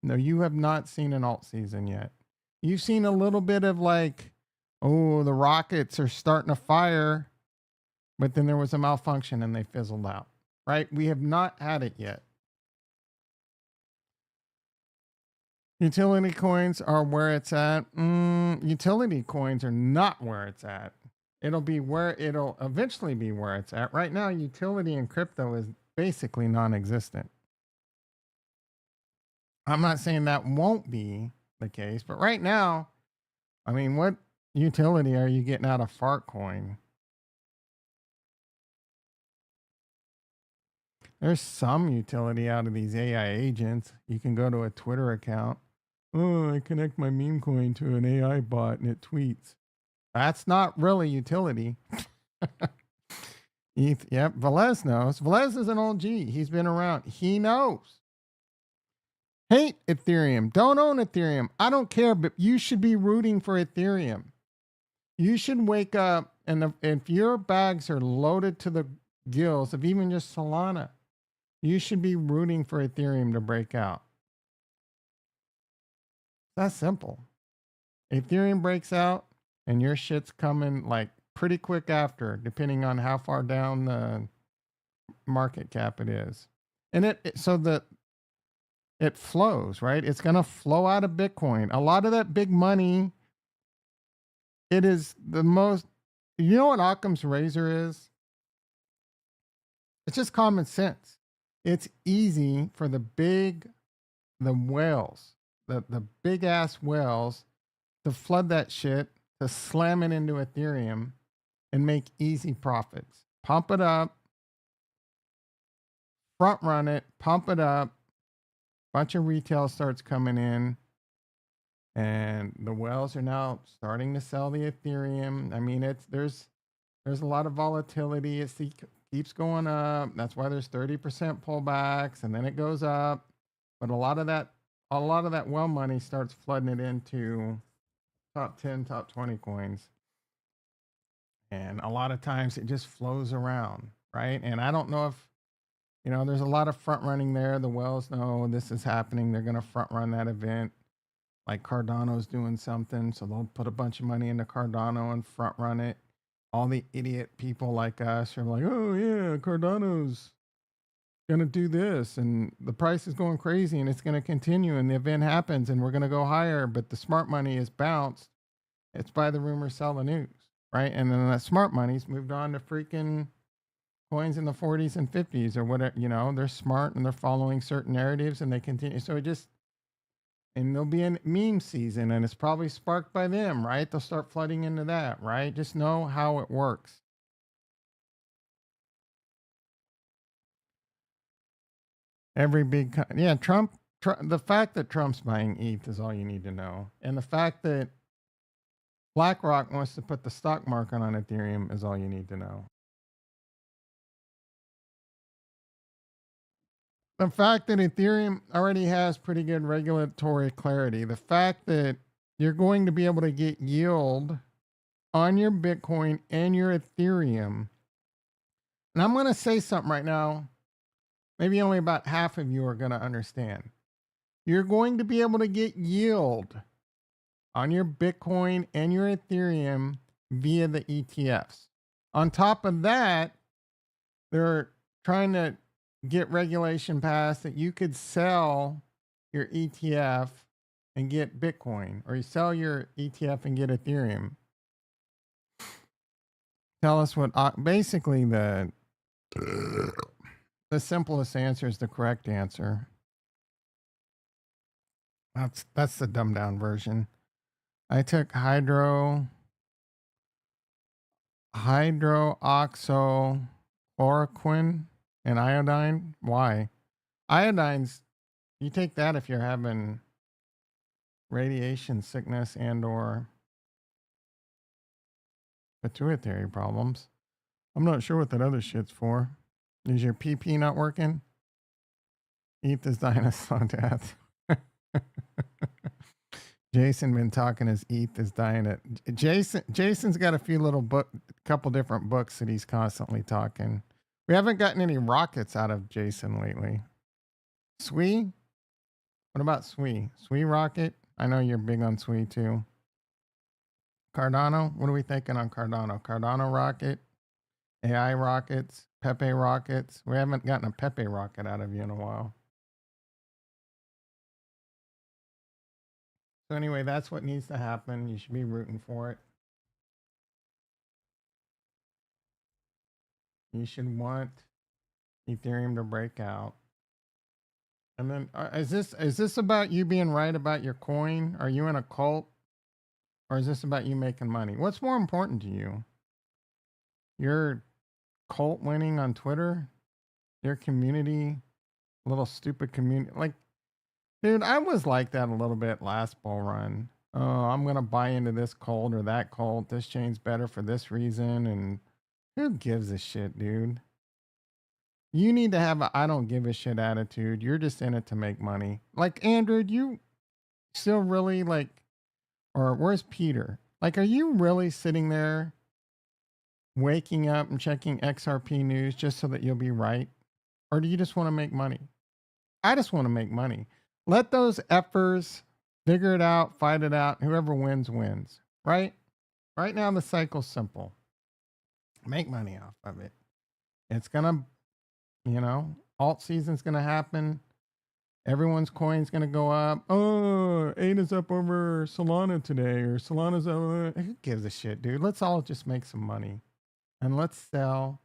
you have not seen an alt season yet. You've seen a little bit of like, oh, the rockets are starting to fire, but then there was a malfunction and they fizzled out, right? We have not had it yet. Utility coins are where it's at. Utility coins are not where it's at. It'll eventually be where it's at. Right now, utility in crypto is basically non-existent. I'm not saying that won't be the case, but right now, I mean, what utility are you getting out of Fartcoin? There's some utility out of these AI agents. You can go to a Twitter account. Oh, I connect my meme coin to an AI bot and it tweets. That's not really utility. Yep, Velez knows. Velez is an old G. He's been around. He knows. Hate Ethereum. Don't own Ethereum. I don't care, but you should be rooting for Ethereum. You should wake up, and if your bags are loaded to the gills of even just Solana, you should be rooting for Ethereum to break out. That's simple. Ethereum breaks out and your shit's coming like pretty quick after, depending on how far down the market cap it is. And it flows, right? It's going to flow out of Bitcoin. A lot of that big money, it is the most, you know what Occam's razor is? It's just common sense. It's easy for the whales, the big ass whales to flood that shit, to slam it into Ethereum and make easy profits. Pump it up, front run it, pump it up, bunch of retail starts coming in, and the whales are now starting to sell the Ethereum. I mean, there's a lot of volatility. Keeps going up. That's why there's 30% pullbacks, and then it goes up. But a lot of that well money starts flooding it into top 10, top 20 coins. And a lot of times it just flows around, right? And I don't know if, there's a lot of front running there. The whales know this is happening. They're going to front run that event. Like Cardano's doing something. So they'll put a bunch of money into Cardano and front run it. All the idiot people like us are like, oh, yeah, Cardano's going to do this. And the price is going crazy and it's going to continue. And the event happens and we're going to go higher. But the smart money is bounced. It's buy the rumor, sell the news. Right. And then that smart money's moved on to freaking coins in the 40s and 50s or whatever. They're smart and they're following certain narratives and they continue. So and there'll be a meme season and it's probably sparked by them, right? They'll start flooding into that, right? Just know how it works. Every big, Trump, the fact that Trump's buying ETH is all you need to know. And the fact that BlackRock wants to put the stock market on Ethereum is all you need to know. The fact that Ethereum already has pretty good regulatory clarity, the fact that you're going to be able to get yield on your Bitcoin and your Ethereum. And I'm going to say something right now. Maybe only about half of you are going to understand. You're going to be able to get yield on your Bitcoin and your Ethereum via the ETFs. On top of that, they're trying to get regulation passed that you could sell your ETF and get Bitcoin, or you sell your ETF and get Ethereum. Tell us what basically the simplest answer is the correct answer. That's the dumbed down version. I took hydroxychloroquine and iodine. Why? Iodine's, you take that if you're having radiation sickness and or pituitary problems. I'm not sure what that other shit's for. Is your PP not working? ETH is dying a slow death. Jason been talking his ETH is dying at Jason's got a few little couple different books that he's constantly talking. We haven't gotten any rockets out of Jason lately. Sui? What about Sui? Sui rocket? I know you're big on Sui too. Cardano? What are we thinking on Cardano? Cardano rocket? AI rockets? Pepe rockets? We haven't gotten a Pepe rocket out of you in a while. So anyway, that's what needs to happen. You should be rooting for it. You should want Ethereum to break out. And then is this about you being right about your coin? Are you in a cult? Or is this about you making money? What's more important to you? Your cult winning on Twitter? Your community? Little stupid community? Like, dude, I was like that a little bit last bull run. Oh, I'm going to buy into this cult or that cult. This chain's better for this reason. And who gives a shit, dude? You need to have a I don't give a shit attitude. You're just in it to make money. Like, Andrew, you still really like, or where's Peter? Like, are you really sitting there waking up and checking XRP news just so that you'll be right? Or do you just want to make money? I just want to make money. Let those effers figure it out, fight it out. Whoever wins, wins. Right? Right now, the cycle's simple. Make money off of it. It's going to, alt season's going to happen. Everyone's coin's going to go up. Oh, ADA's up over Solana today, or Solana's up. Who gives a shit, dude? Let's all just make some money. And let's sell.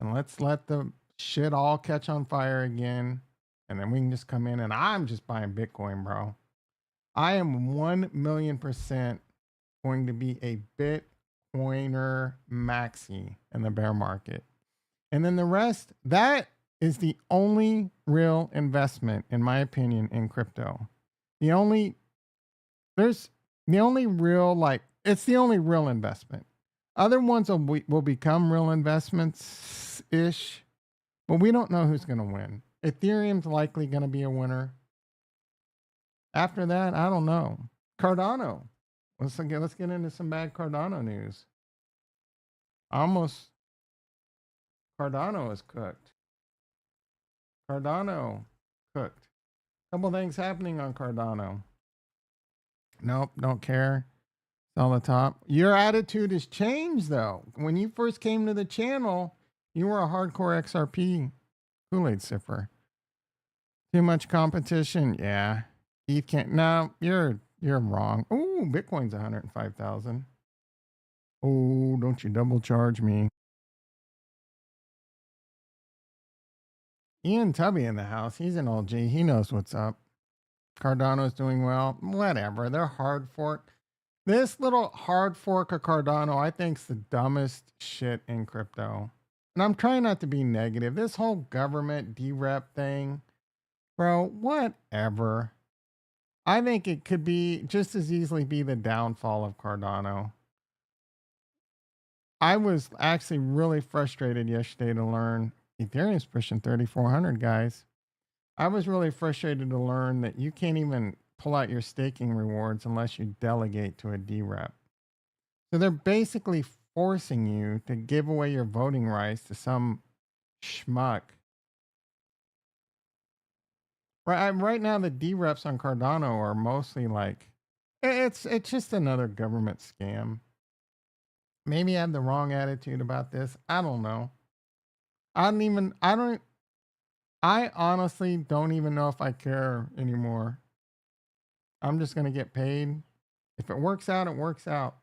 And let's let the shit all catch on fire again. And then we can just come in, and I'm just buying Bitcoin, bro. I am 1,000,000% going to be a Bitcoiner maxi in the bear market. And then the rest, that is the only real investment, in my opinion, in crypto. The only there's the only real it's the only real investment. Other ones will become real investments ish, but we don't know who's going to win. Ethereum's likely going to be a winner. After that, I don't know. Cardano. Let's get into some bad Cardano news. Almost Cardano is cooked. Cardano cooked. Couple things happening on Cardano. Nope, don't care. It's on the top. Your attitude has changed though. When you first came to the channel, you were a hardcore XRP Kool-Aid sipper. Too much competition. Yeah. Keith can't. No, you're wrong. Ooh, Bitcoin's 105,000. Oh, don't you double charge me. Ian Tubby in the house. He's an old G. He knows what's up. Cardano's doing well. Whatever. They're hard fork. This little hard fork of Cardano, I think, is the dumbest shit in crypto. And I'm trying not to be negative. This whole government DREP thing, bro, whatever. I think it could be just as easily be the downfall of Cardano. I was actually really frustrated yesterday to learn Ethereum's pushing 3,400, guys. I was really frustrated to learn that you can't even pull out your staking rewards unless you delegate to a DREP. So they're basically forcing you to give away your voting rights to some schmuck. Right now, the DREPs on Cardano are mostly like, it's just another government scam. Maybe I had the wrong attitude about this. I don't know. I honestly don't even know if I care anymore. I'm just going to get paid. If it works out, it works out.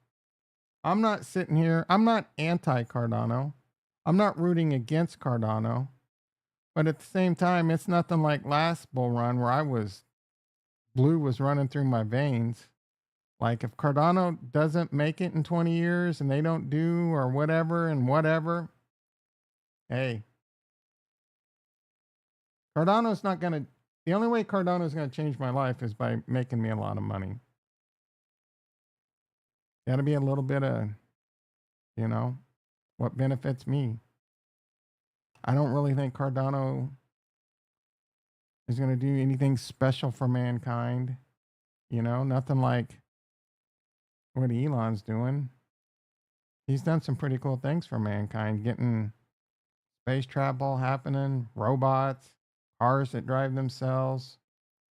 I'm not sitting here. I'm not anti Cardano. I'm not rooting against Cardano. But at the same time, it's nothing like last bull run where blue was running through my veins. Like if Cardano doesn't make it in 20 years and they don't do or whatever and whatever, hey, Cardano's not going to, the only way Cardano's going to change my life is by making me a lot of money. Got to be a little bit of, what benefits me. I don't really think Cardano is going to do anything special for mankind. Nothing like what Elon's doing. He's done some pretty cool things for mankind, getting space travel happening, robots, cars that drive themselves,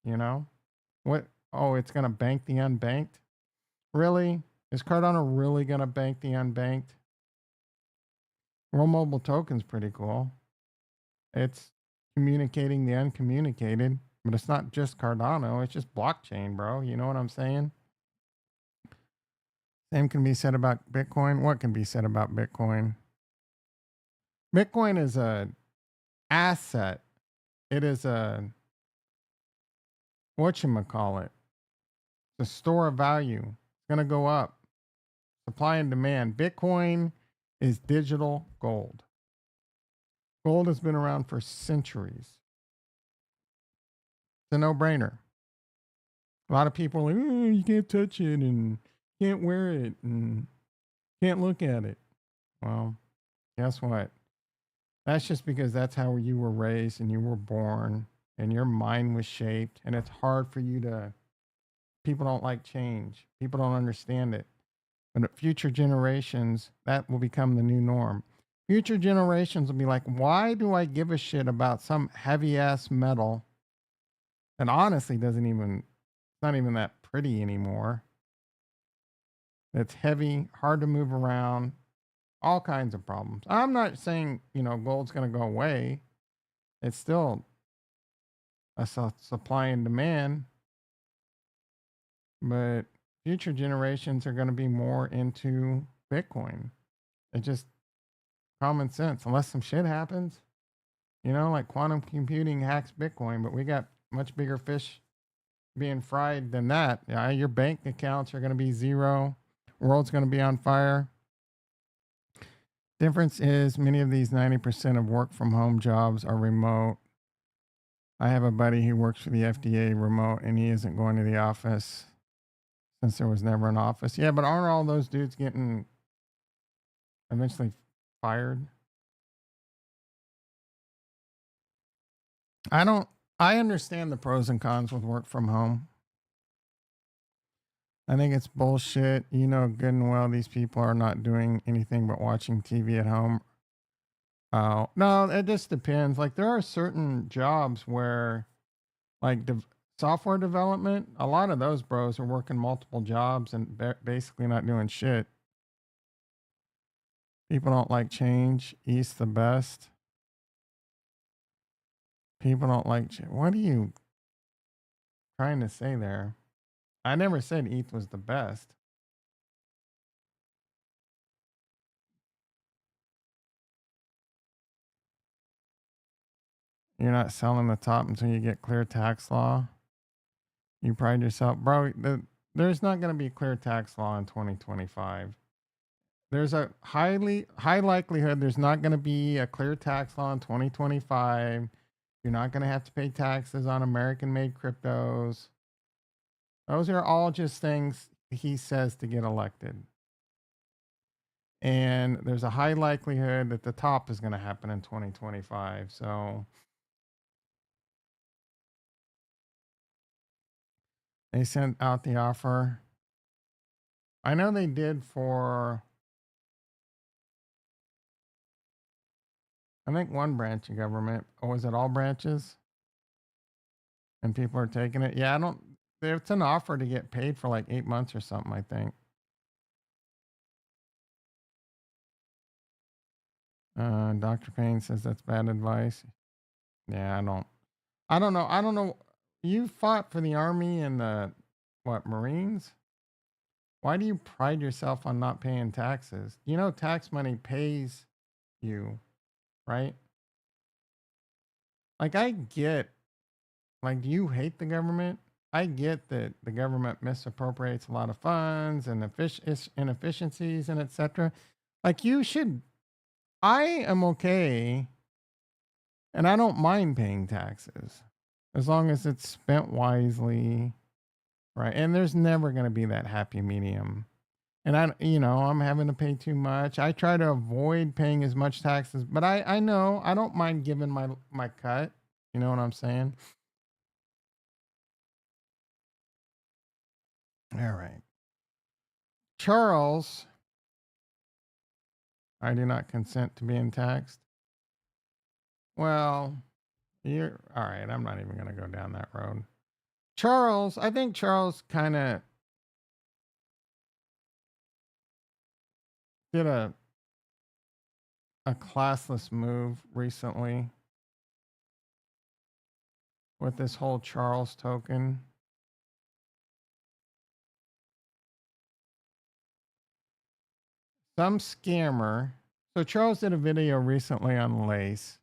What? Oh, it's going to bank the unbanked? Really? Is Cardano really going to bank the unbanked? World Mobile Token's pretty cool. It's communicating the uncommunicated, but it's not just Cardano. It's just blockchain, bro. You know what I'm saying? Same can be said about Bitcoin. What can be said about Bitcoin? Bitcoin is an asset. It is a, whatchamacallit, it's a store of value. It's going to go up. Supply and demand. Bitcoin is digital gold. Gold has been around for centuries. It's a no-brainer. A lot of people are like, oh, you can't touch it and can't wear it and can't look at it. Well, guess what? That's just because that's how you were raised and you were born and your mind was shaped. And it's hard for you to, people don't like change. People don't understand it. But future generations, that will become the new norm. Future generations will be like, why do I give a shit about some heavy ass metal that honestly it's not even that pretty anymore? It's heavy, hard to move around, all kinds of problems. I'm not saying, gold's going to go away. It's still a supply and demand. But future generations are going to be more into Bitcoin. It's just common sense, unless some shit happens, like quantum computing hacks Bitcoin, but we got much bigger fish being fried than that. Yeah, your bank accounts are going to be zero. World's going to be on fire. Difference is many of these 90% of work from home jobs are remote. I have a buddy who works for the FDA remote and he isn't going to the office since there was never an office. Yeah, but aren't all those dudes getting eventually fired? I understand the pros and cons with work from home. I think it's bullshit. You know good and well these people are not doing anything but watching TV at home. Oh, no, it just depends. Like there are certain jobs where like software development, a lot of those bros are working multiple jobs and basically not doing shit. People don't like change. East the best. People don't like change. What are you trying to say there? I never said ETH was the best. You're not selling the top until you get clear tax law. You pride yourself, bro. There's not going to be a clear tax law in 2025. There's a high likelihood there's not going to be a clear tax law in 2025. You're not going to have to pay taxes on American-made cryptos. Those are all just things he says to get elected. And there's a high likelihood that the top is going to happen in 2025. So they sent out the offer. I know they did for, I think, one branch of government. Or was it all branches? And people are taking it. Yeah, it's an offer to get paid for like 8 months or something, I think. Dr. Payne says that's bad advice. Yeah, I don't know. I don't know. You fought for the Army and the, what, Marines? Why do you pride yourself on not paying taxes? You know, tax money pays you, right? Like, I get, like, do you hate the government? I get that the government misappropriates a lot of funds and inefficiencies and etc. Like, you should, I am okay and I don't mind paying taxes as long as it's spent wisely, right? And there's never going to be that happy medium. And I'm having to pay too much. I try to avoid paying as much taxes, but I know I don't mind giving my cut. You know what I'm saying? All right. Charles, I do not consent to being taxed. Well, you're all right. I'm not even going to go down that road. Charles, I think Charles kind of did a classless move recently with this whole Charles token. Some scammer. So Charles did a video recently on Lace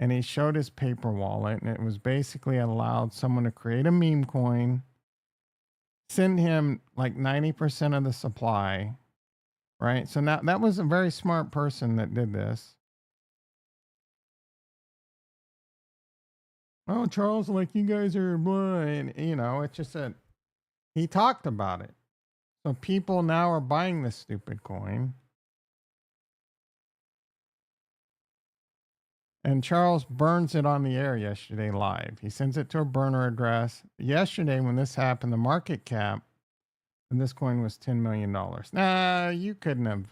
and he showed his paper wallet and it was basically allowed someone to create a meme coin, send him like 90% of the supply, right? So now that was a very smart person that did this. Oh, Charles, like you guys are blind. It's just that he talked about it. So people now are buying this stupid coin. And Charles burns it on the air yesterday live. He sends it to a burner address. Yesterday, when this happened, the market cap and this coin was $10 million. Nah, you couldn't have.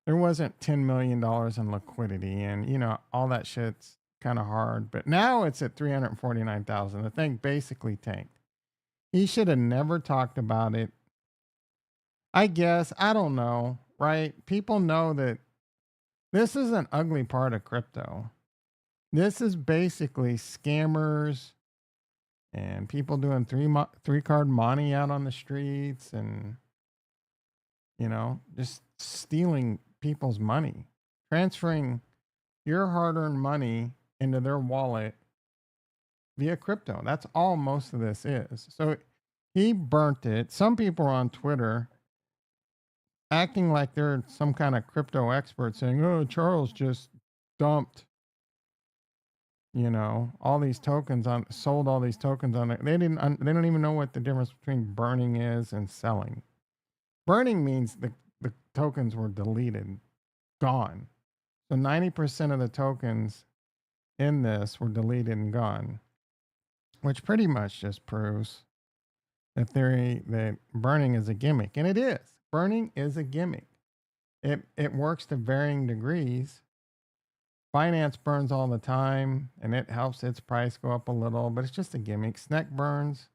There wasn't $10 million in liquidity, and all that shit's kind of hard. But now it's at 349,000. The thing basically tanked. He should have never talked about it. I guess, I don't know, right? People know that this is an ugly part of crypto. This is basically scammers and people doing three card money out on the streets and just stealing people's money, transferring your hard-earned money into their wallet via crypto. That's all most of this is. So he burnt it. Some people on Twitter acting like they're some kind of crypto expert saying, "Oh, Charles just dumped, all these tokens on, sold all these tokens on it." They don't even know what the difference between burning is and selling. Burning means the tokens were deleted, gone. So 90% of the tokens in this were deleted and gone, which pretty much just proves the theory that burning is a gimmick. And it is. Burning is a gimmick. It works to varying degrees. Binance burns all the time, and it helps its price go up a little, but it's just a gimmick. Sneck burns.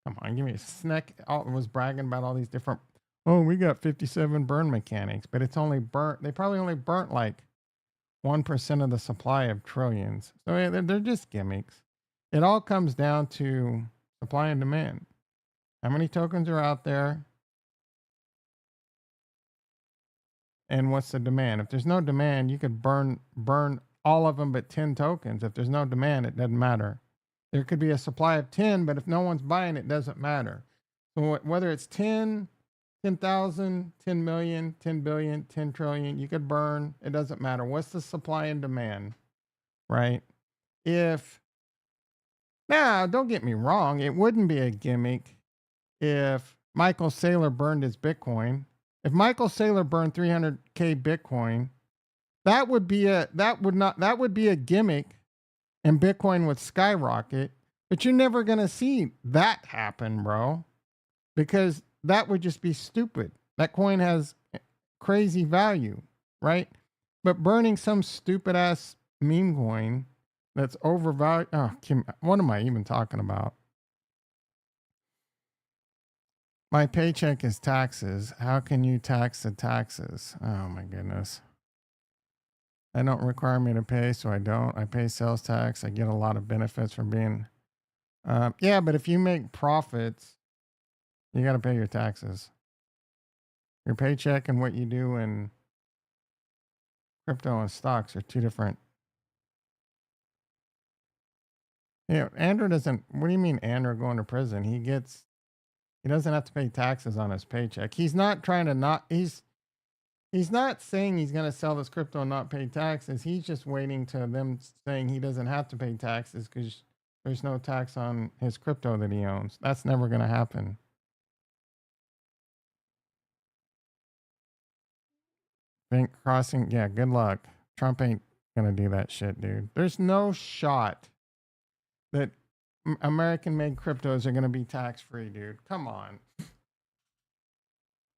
Come on, give me a Sneck. Was bragging about all these different. Oh, we got 57 burn mechanics, but it's only burnt. They probably only burnt like 1% of the supply of trillions. So they're just gimmicks. It all comes down to supply and demand. How many tokens are out there? And what's the demand? If there's no demand, you could burn all of them but 10 tokens. If there's no demand, it doesn't matter. There could be a supply of 10, but if no one's buying it, doesn't matter. So whether it's 10, 10,000, 10 million, 10 billion, 10 trillion, you could burn. It doesn't matter. What's the supply and demand, right? Now, don't get me wrong. It wouldn't be a gimmick if Michael Saylor burned his Bitcoin. If Michael Saylor burned 300K Bitcoin, that would be a gimmick and Bitcoin would skyrocket. But you're never going to see that happen, bro, because that would just be stupid. That coin has crazy value, right? But burning some stupid ass meme coin that's overvalued. Oh, Kim, what am I even talking about? My paycheck is taxes. How can you tax the taxes? Oh my goodness. They don't require me to pay, so I don't. I pay sales tax. I get a lot of benefits from being. Yeah, but if you make profits, you got to pay your taxes. Your paycheck and what you do in crypto and stocks are two different. Yeah, Andrew doesn't. What do you mean, Andrew going to prison? He doesn't have to pay taxes on his paycheck. He's not trying to not. He's not saying he's going to sell this crypto and not pay taxes. He's just waiting to them saying he doesn't have to pay taxes because there's no tax on his crypto that he owns. That's never going to happen. Bank crossing. Yeah, good luck. Trump ain't going to do that shit, dude. There's no shot that American made cryptos are going to be tax free, dude. Come on.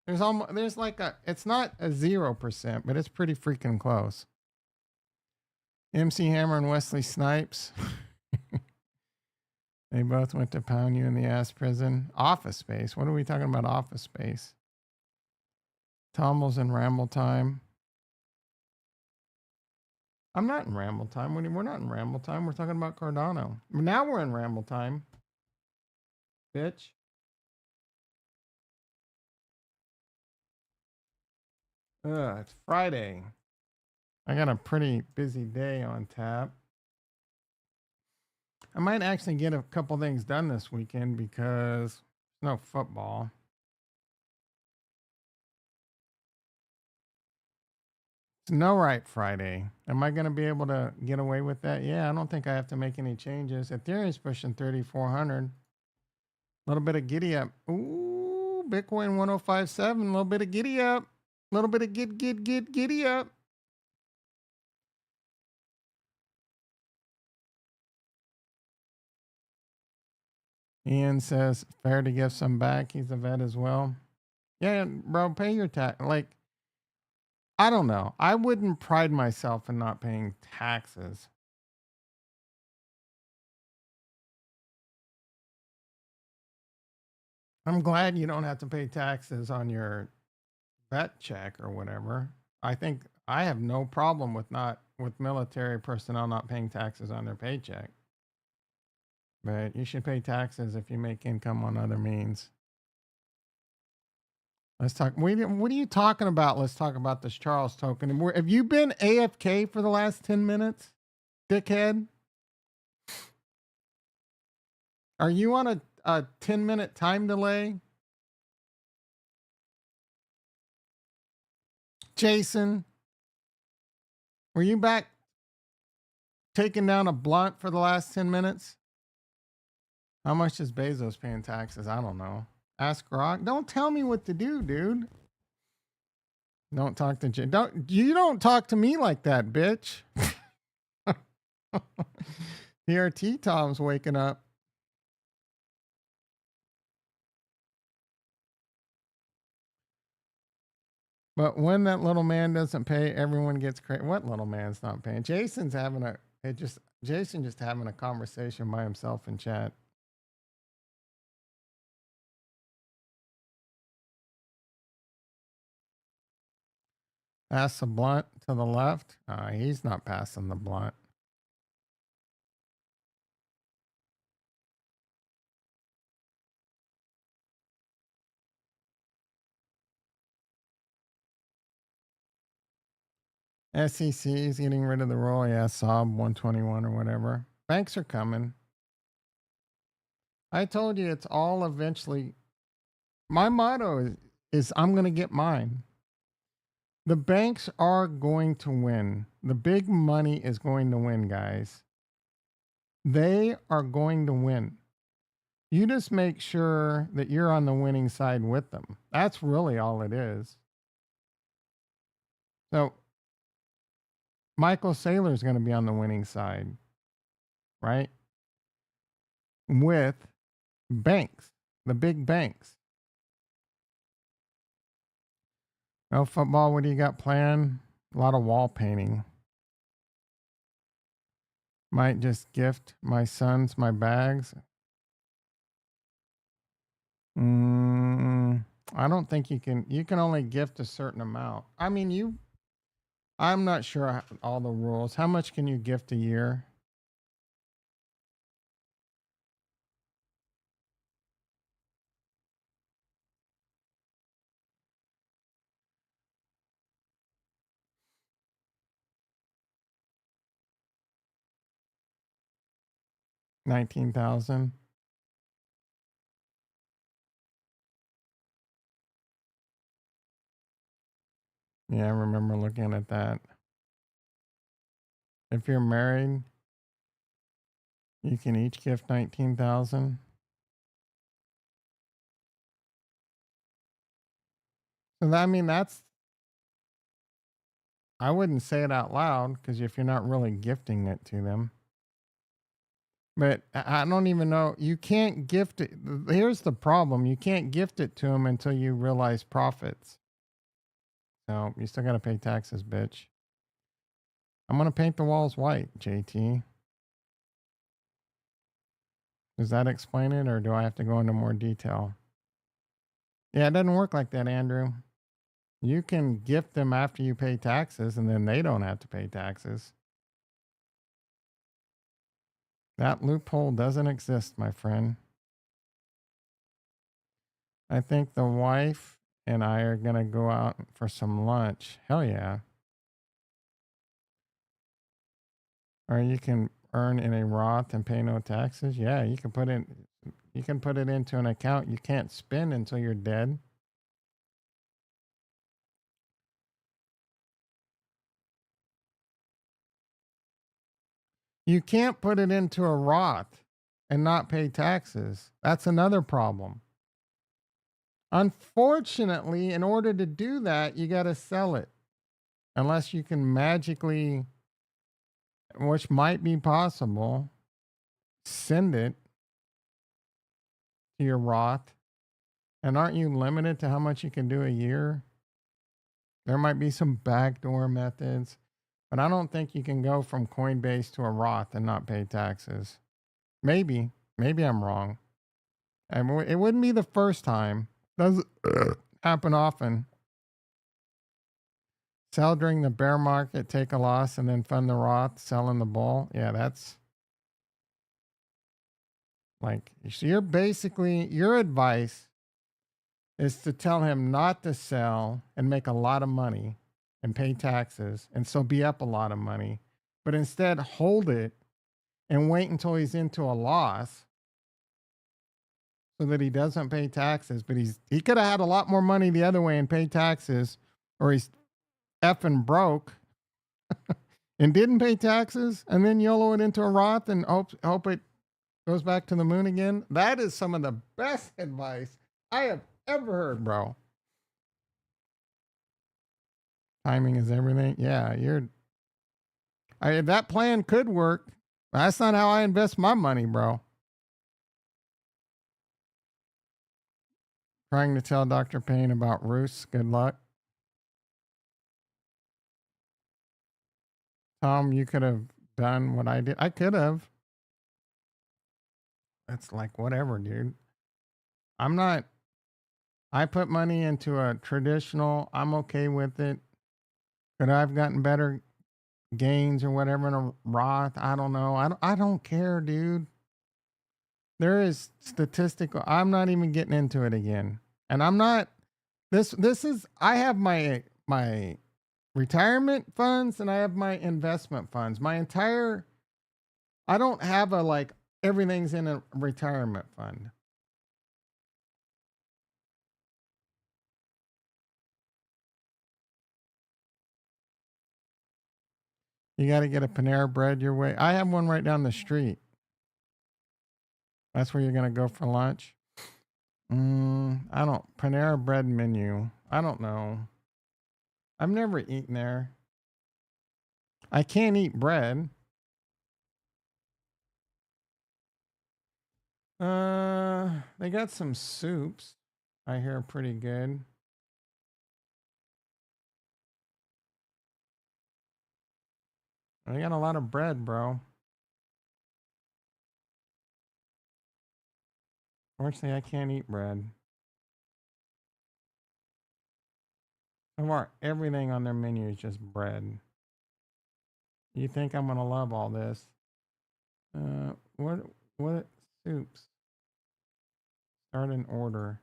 There's like it's not a 0%, but it's pretty freaking close. MC Hammer and Wesley Snipes. They both went to pound you in the ass prison. Office Space. What are we talking about? Office Space. Tumbles in Ramble Time. I'm not in Ramble Time. We're not in Ramble Time. We're talking about Cardano. Now we're in Ramble Time. Bitch. It's Friday. I got a pretty busy day on tap. I might actually get a couple things done this weekend because no football. It's no right Friday. Am I going to be able to get away with that? Yeah, I don't think I have to make any changes. Ethereum's pushing 3,400. A little bit of giddy up. Ooh, Bitcoin 105.7. A little bit of giddy up. A little bit of giddy up. Ian says, fair to give some back. He's a vet as well. Yeah, bro, pay your tax. Like, I don't know. I wouldn't pride myself in not paying taxes. I'm glad you don't have to pay taxes on your vet check or whatever. I think I have no problem with military personnel not paying taxes on their paycheck. But you should pay taxes if you make income on other means. Let's talk. What are you talking about? Let's talk about this Charles token. Have you been AFK for the last 10 minutes, dickhead? Are you on a 10-minute time delay? Jason, were you back taking down a blunt for the last 10 minutes? How much is Bezos paying taxes? I don't know. Ask Grok. Don't tell me what to do, dude. Don't talk to you don't talk to me like that, bitch. TRT Tom's waking up. But when that little man doesn't pay, everyone gets crazy. What little man's not paying? Jason just having a conversation by himself in chat. Pass the blunt to the left. He's not passing the blunt. SEC is getting rid of the rule. Yeah, Saab 121 or whatever. Banks are coming. I told you it's all eventually. My motto is I'm going to get mine. The banks are going to win. The big money is going to win, guys. They are going to win. You just make sure that you're on the winning side with them. That's really all it is. So Michael Saylor is going to be on the winning side, right? With banks, the big banks. No football, what do you got planned? A lot of wall painting. Might just gift my sons my bags. I don't think you can only gift a certain amount. I mean, I'm not sure all the rules. How much can you gift a year? $19,000. Yeah, I remember looking at that. If you're married, you can each gift $19,000. So I wouldn't say it out loud because if you're not really gifting it to them. But I don't even know. You can't gift it. Here's the problem. You can't gift it to them until you realize profits. So you still got to pay taxes, bitch. I'm going to paint the walls white, JT. Does that explain it, or do I have to go into more detail? Yeah, it doesn't work like that, Andrew. You can gift them after you pay taxes, and then they don't have to pay taxes. That loophole doesn't exist, my friend. I think the wife and I are going to go out for some lunch. Hell yeah. Or you can earn in a Roth and pay no taxes. Yeah, you can put it into an account you can't spend until you're dead. You can't put it into a Roth and not pay taxes. That's another problem. Unfortunately, in order to do that, you got to sell it. Unless you can magically, which might be possible, send it to your Roth. And aren't you limited to how much you can do a year? There might be some backdoor methods, but I don't think you can go from Coinbase to a Roth and not pay taxes. Maybe I'm wrong. It wouldn't be the first time. Does happen often. Sell during the bear market, take a loss, and then fund the Roth, sell in the bull. Yeah, that's like, so your advice is to tell him not to sell and make a lot of money and pay taxes and so be up a lot of money, but instead hold it and wait until he's into a loss so that he doesn't pay taxes. But he could have had a lot more money the other way and pay taxes, or he's effing broke and didn't pay taxes and then YOLO it into a Roth and hope it goes back to the moon again. That is some of the best advice I have ever heard, bro. Timing is everything. Yeah, that plan could work. That's not how I invest my money, bro. Trying to tell Dr. Payne about Roos. Good luck. Tom, you could have done what I did. I could have. It's like, whatever, dude. I put money into a traditional. I'm okay with it. Could I have gotten better gains or whatever in a Roth? I don't know. I don't care, dude. There is statistical. I'm not even getting into it again. And I'm not this is I have my retirement funds and I have my investment funds. I don't have a like everything's in a retirement fund. You got to get a Panera Bread your way. I have one right down the street. That's where you're going to go for lunch. I don't Panera Bread menu. I don't know. I've never eaten there. I can't eat bread. They got some soups. I hear pretty good. They got a lot of bread, bro. Fortunately, I can't eat bread. So far, everything on their menu is just bread. You think I'm gonna love all this? What soups? Start an order.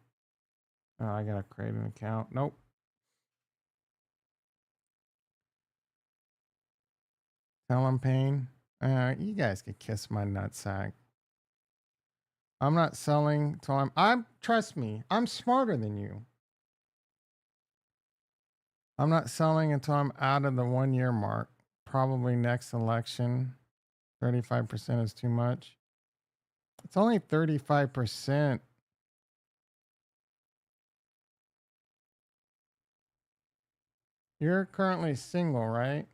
Oh, I gotta create an account. Nope. Tell them pain. You guys could kiss my nutsack. I'm not selling till I'm trust me, I'm smarter than you. I'm not selling until I'm out of the 1 year mark. Probably next election. 35% is too much. It's only 35%. You're currently single, right?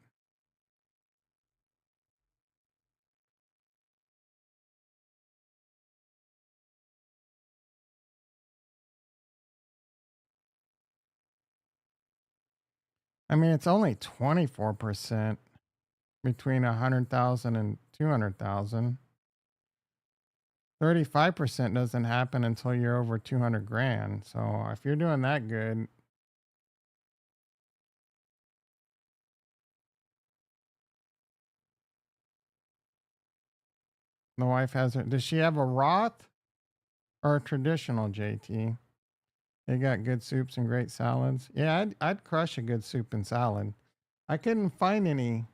I mean, it's only 24% between 100,000 and 200,000. 35% doesn't happen until you're over 200 grand. So if you're doing that good, the wife has her. Does she have a Roth or a traditional JT? They got good soups and great salads. Yeah, I'd crush a good soup and salad. I couldn't find any.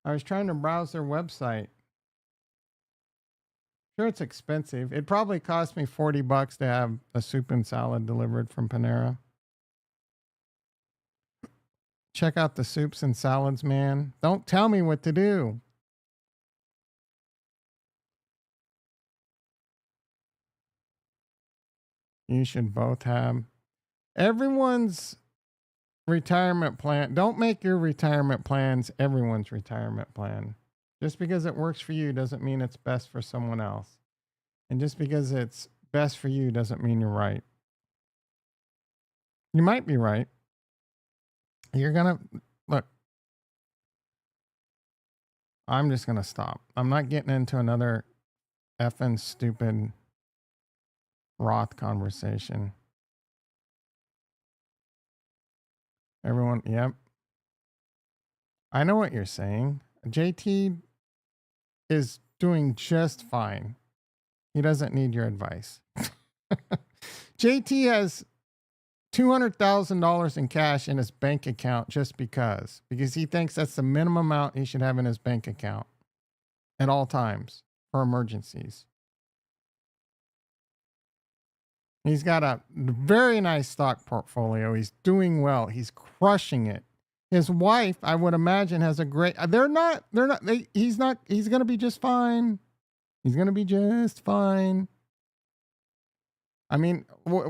I was trying to browse their website. Sure, it's expensive. It probably cost me $40 to have a soup and salad delivered from Panera. Check out the soups and salads, man. Don't tell me what to do. You should both have. Everyone's retirement plan. Don't make your retirement plans everyone's retirement plan. Just because it works for you doesn't mean it's best for someone else. And just because it's best for you doesn't mean you're right. You might be right. You're going to look. I'm just going to stop. I'm not getting into another effing stupid Roth conversation. Everyone, yep. I know what you're saying. JT is doing just fine. He doesn't need your advice. JT has $200,000 in cash in his bank account just because he thinks that's the minimum amount he should have in his bank account at all times for emergencies. He's got a very nice stock portfolio. He's doing well. He's crushing it. His wife, I would imagine, has a great. They're not. He's not. He's gonna be just fine. He's gonna be just fine. I mean,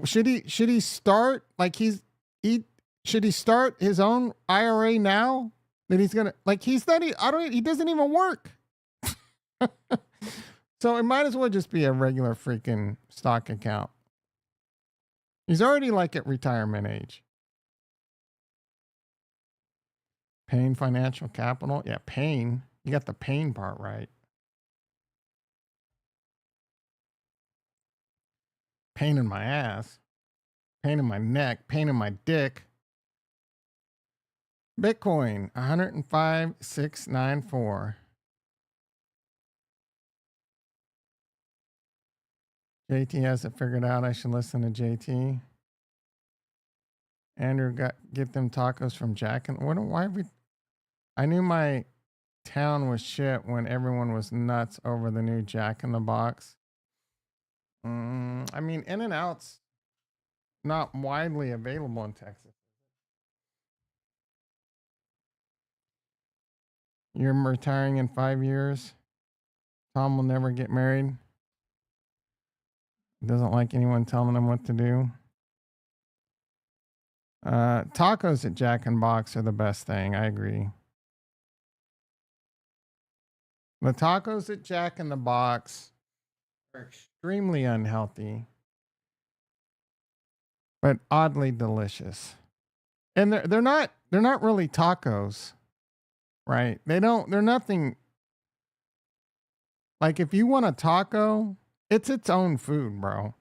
should he start like he should he start his own IRA now that he's gonna like he's not. He doesn't even work. So it might as well just be a regular freaking stock account. He's already like at retirement age. Payne Financial Capital. Yeah, Payne. You got the Payne part right. Pain in my ass. Pain in my neck. Pain in my dick. Bitcoin, 105,694. JT has it figured out. I should listen to JT. Andrew get them tacos from Jack and why we? I knew my town was shit when everyone was nuts over the new Jack in the Box. I mean, In-N-Out's not widely available in Texas. You're retiring in 5 years. Tom will never get married. Doesn't like anyone telling him what to do. Tacos at Jack and Box are the best thing. I agree. The tacos at Jack in the Box are extremely unhealthy, but oddly delicious. And they're not really tacos, right? They're nothing. Like if you want a taco, it's its own food, bro.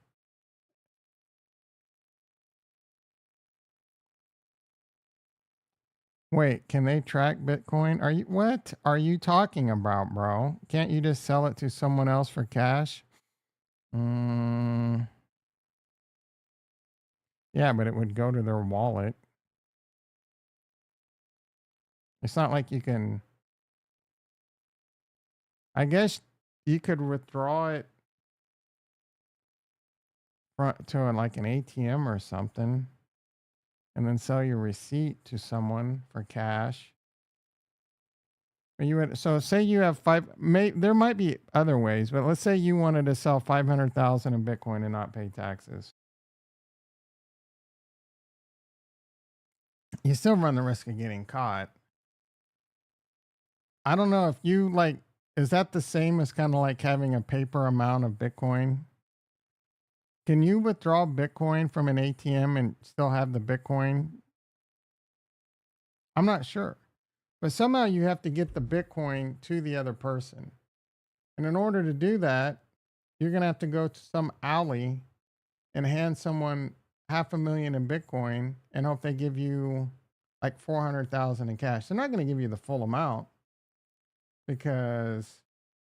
Wait, can they track Bitcoin? What are you talking about, bro? Can't you just sell it to someone else for cash? Yeah, but it would go to their wallet. It's not like you can. I guess you could withdraw it to like an ATM or something, and then sell your receipt to someone for cash. So say you have there might be other ways, but let's say you wanted to sell 500,000 in Bitcoin and not pay taxes. You still run the risk of getting caught. I don't know if you like, is that the same as kind of like having a paper amount of Bitcoin? Can you withdraw Bitcoin from an ATM and still have the Bitcoin? I'm not sure. But somehow you have to get the Bitcoin to the other person. And in order to do that, you're going to have to go to some alley and hand someone $500,000 in Bitcoin and hope they give you like 400,000 in cash. They're not going to give you the full amount because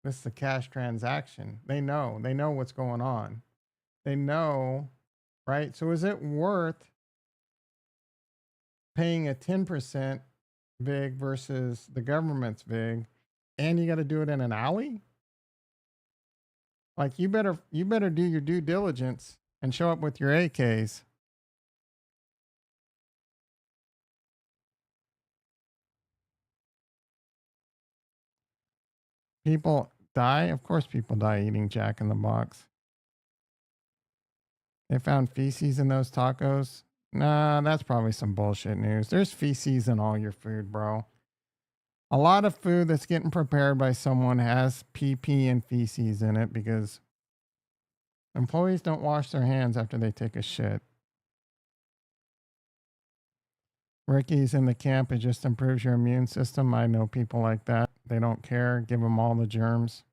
this is a cash transaction. They know what's going on. They know, right? So is it worth paying a 10% VIG versus the government's VIG, and you got to do it in an alley? Like you better do your due diligence and show up with your AKs. People die? Of course people die eating Jack in the Box. They found feces in those tacos? Nah, that's probably some bullshit news. There's feces in all your food, bro. A lot of food that's getting prepared by someone has PP and feces in it because employees don't wash their hands after they take a shit. Ricky's in the camp. It just improves your immune system. I know people like that. They don't care. Give them all the germs.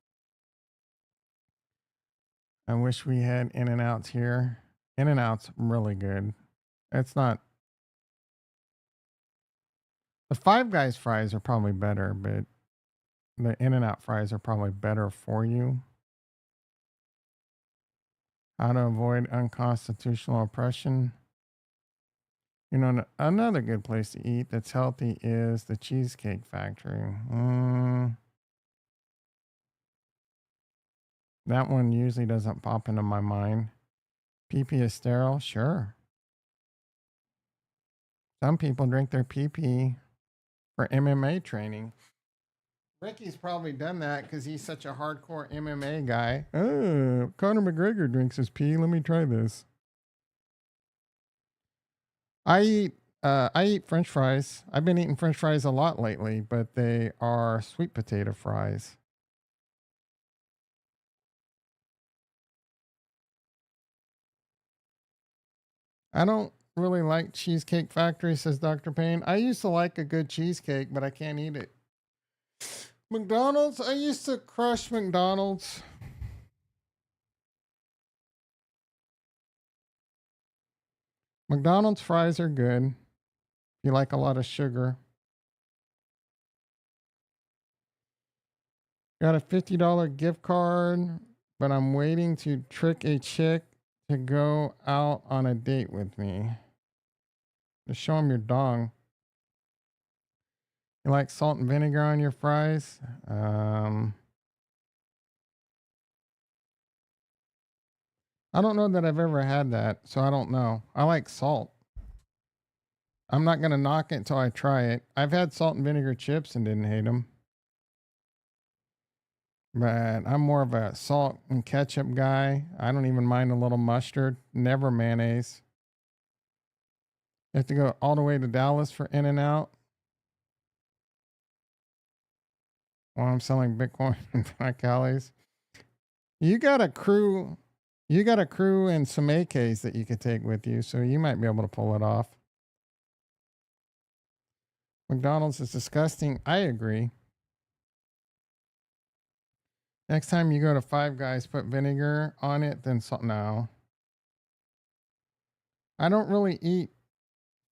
I wish we had In-N-Outs here. In-N-Out's really good. It's not. The Five Guys fries are probably better, but the In-N-Out fries are probably better for you. How to avoid unconstitutional oppression. You know, another good place to eat that's healthy is the Cheesecake Factory. That one usually doesn't pop into my mind. PP is sterile? Sure. Some people drink their PP for MMA training. Ricky's probably done that because he's such a hardcore MMA guy. Oh, Conor McGregor drinks his pee. Let me try this. I eat French fries. I've been eating French fries a lot lately, but they are sweet potato fries. I don't really like Cheesecake Factory, says Dr. Payne. I used to like a good cheesecake, but I can't eat it. McDonald's, I used to crush McDonald's. McDonald's fries are good. You like a lot of sugar. Got a $50 gift card, but I'm waiting to trick a chick to go out on a date with me. Just show him your dong. You like salt and vinegar on your fries? I don't know that I've ever had that, so I don't know. I like salt. I'm not going to knock it until I try it. I've had salt and vinegar chips and didn't hate them. But I'm more of a salt and ketchup guy. I don't even mind a little mustard, never mayonnaise. You have to go all the way to Dallas for In-N-Out while I'm selling Bitcoin and Callies. You got a crew and some AKs that you could take with you, so you might be able to pull it off. McDonald's is disgusting. I agree. Next time you go to Five Guys, put vinegar on it, then salt. No. I don't really eat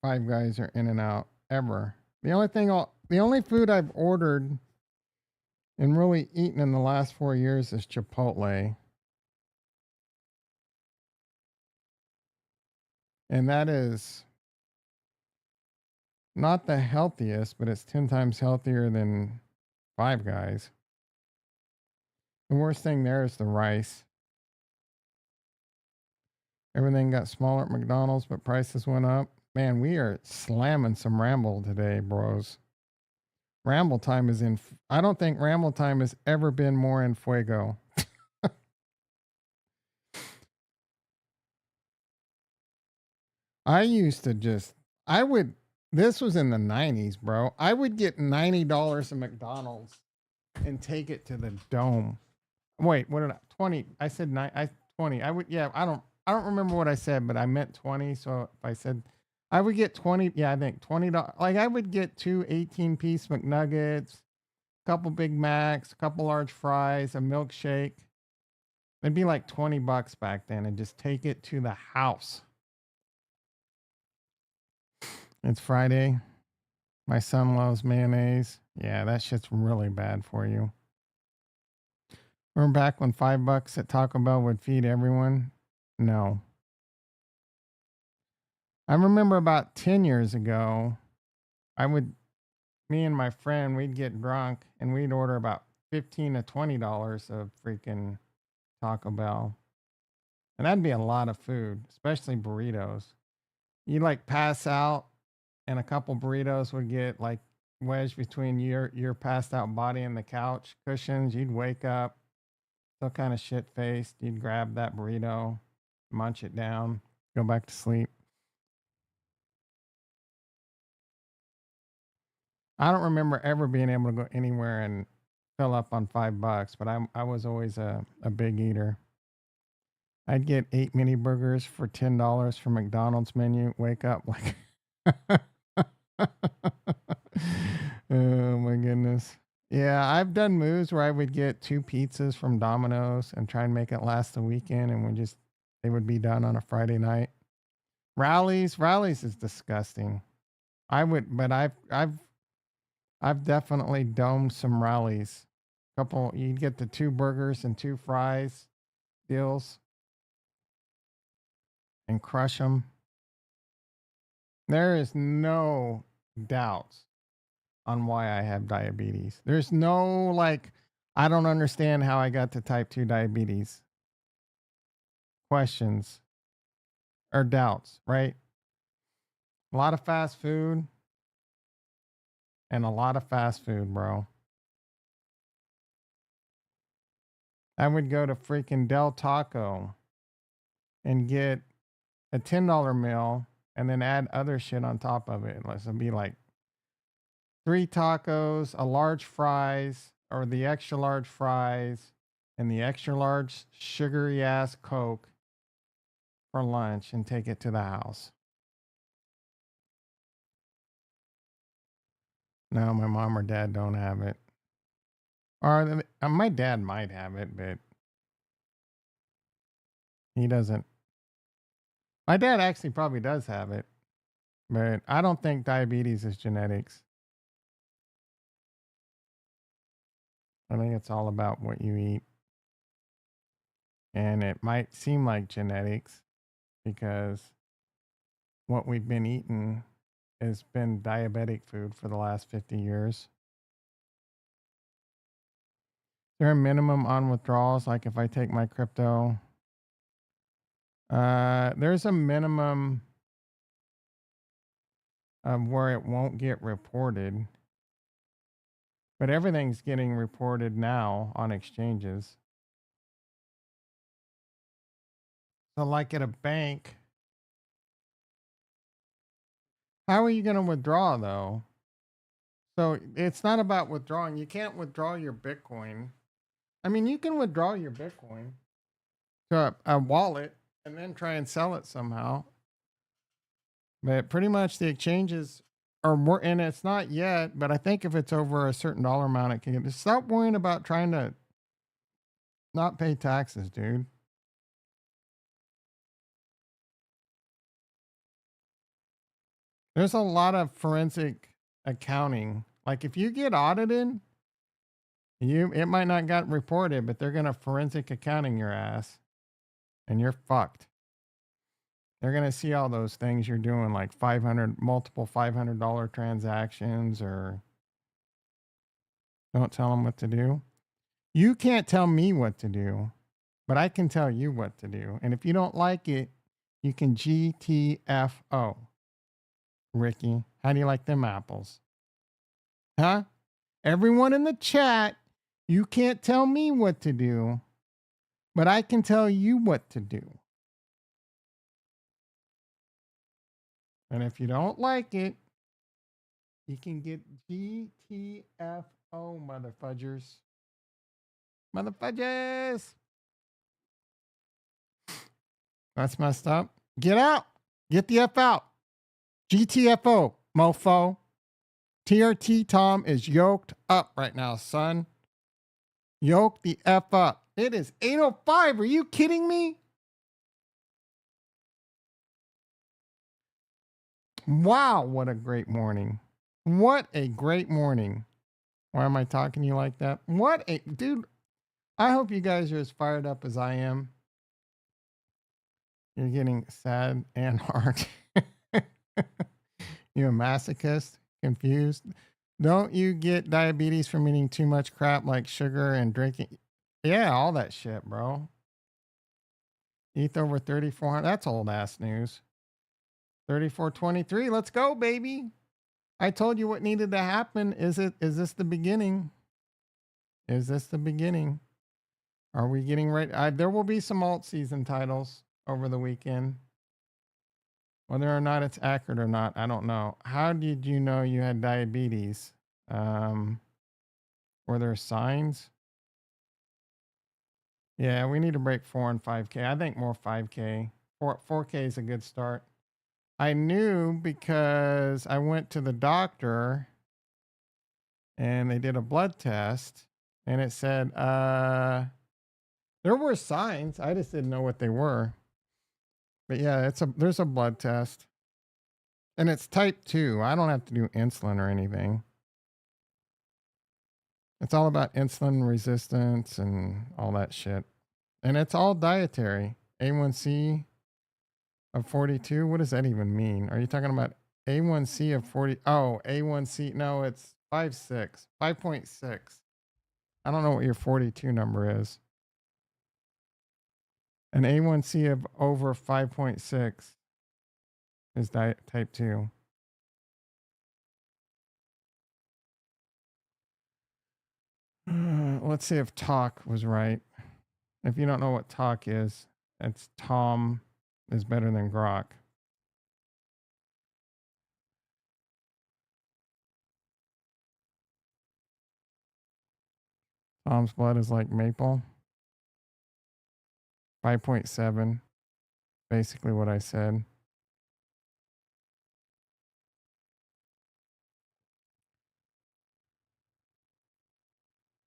Five Guys or In-N-Out ever. The only food I've ordered and really eaten in the last 4 years is Chipotle. And that is not the healthiest, but it's 10 times healthier than Five Guys. The worst thing there is the rice. Everything got smaller at McDonald's, but prices went up. Man, we are slamming some Ramble today, bros. Ramble time is in. I don't think Ramble time has ever been more in fuego. I used to just, I would, this was in the 90s, bro. I would get $90 at McDonald's and take it to the dome. Wait, what did I, 20? I said 20. I would, yeah, I don't remember what I said, but I meant 20. So if I said, I would get 20, yeah, I think $20. Like I would get 2 18-piece McNuggets, a couple Big Macs, a couple large fries, a milkshake. It'd be like $20 back then and just take it to the house. It's Friday. My son loves mayonnaise. Yeah, that shit's really bad for you. Remember back when $5 at Taco Bell would feed everyone? No. I remember about 10 years ago, me and my friend, we'd get drunk and we'd order about $15 to $20 of freaking Taco Bell. And that'd be a lot of food, especially burritos. You'd like pass out and a couple burritos would get like wedged between your passed out body and the couch cushions. You'd wake up, still kind of shit faced. You'd grab that burrito, munch it down, go back to sleep. I don't remember ever being able to go anywhere and fill up on $5, but I was always a big eater. I'd get 8 mini burgers for $10 from McDonald's menu. Wake up like, oh my goodness. Yeah, I've done moves where I would get 2 pizzas from Domino's and try and make it last the weekend, and they would be done on a Friday night. Rallies is disgusting. But I've definitely domed some Rallies. You'd get the 2 burgers and 2 fries deals and crush them. There is no doubts on why I have diabetes. There's no like, I don't understand how I got to type 2 diabetes. Questions or doubts, right? A lot of fast food. and a lot of fast food, bro. I would go to freaking Del Taco and get a $10 meal and then add other shit on top of it. It'd be like 3 tacos, a large fries, or the extra large fries, and the extra large sugary ass Coke for lunch and take it to the house. No, my mom or dad don't have it. Or my dad might have it, but he doesn't. My dad actually probably does have it, but I don't think diabetes is genetics. I think it's all about what you eat. And it might seem like genetics because what we've been eating has been diabetic food for the last 50 years. Is there a minimum on withdrawals? Like if I take my crypto, there's a minimum of where it won't get reported, but everything's getting reported now on exchanges. So, like at a bank, how are you going to withdraw though? So, it's not about withdrawing. You can't withdraw your Bitcoin. I mean, you can withdraw your Bitcoin to a wallet and then try and sell it somehow. But pretty much the exchanges are more, and it's not yet, but I think if it's over a certain dollar amount, it can stop worrying about trying to not pay taxes, dude. There's a lot of forensic accounting. Like if you get audited, it might not get reported, but they're gonna forensic accounting your ass, and you're fucked. They're gonna see all those things you're doing, like multiple $500 transactions, or don't tell them what to do. You can't tell me what to do, but I can tell you what to do. And if you don't like it, you can GTFO. Ricky, how do you like them apples? Huh? Everyone in the chat, you can't tell me what to do, but I can tell you what to do. And if you don't like it, you can get GTFO, motherfudgers. Motherfudgers. That's messed up. Get out. Get the F out. GTFO, mofo. TRT Tom is yoked up right now, son. Yoke the F up. It is 8:05. Are you kidding me? Wow, what a great morning. What a great morning. Why am I talking to you like that? Dude, I hope you guys are as fired up as I am. You're getting sad and hard. You a masochist? Confused? Don't you get diabetes from eating too much crap like sugar and drinking? Yeah, all that shit, bro. ETH over 3,400. That's old ass news. 3423. Let's go, baby. I told you what needed to happen. Is this the beginning? Is this the beginning? Are we getting ready? There will be some alt season titles over the weekend. Whether or not it's accurate or not, I don't know. How did you know you had diabetes? Were there signs? Yeah, we need to break 4 and 5K. I think more 5K. 4K is a good start. I knew because I went to the doctor and they did a blood test and it said there were signs. I just didn't know what they were. But yeah, there's a blood test. And it's type 2. I don't have to do insulin or anything. It's all about insulin resistance and all that shit. And it's all dietary. A1C of 42. What does that even mean? Are you talking about A1C of 40? Oh, A1C. No, it's 5.6. I don't know what your 42 number is. An A1C of over 5.6 is type 2. Let's see if talk was right. If you don't know what talk is, it's Tom is better than Grok. Tom's blood is like maple. 5.7. Basically what I said.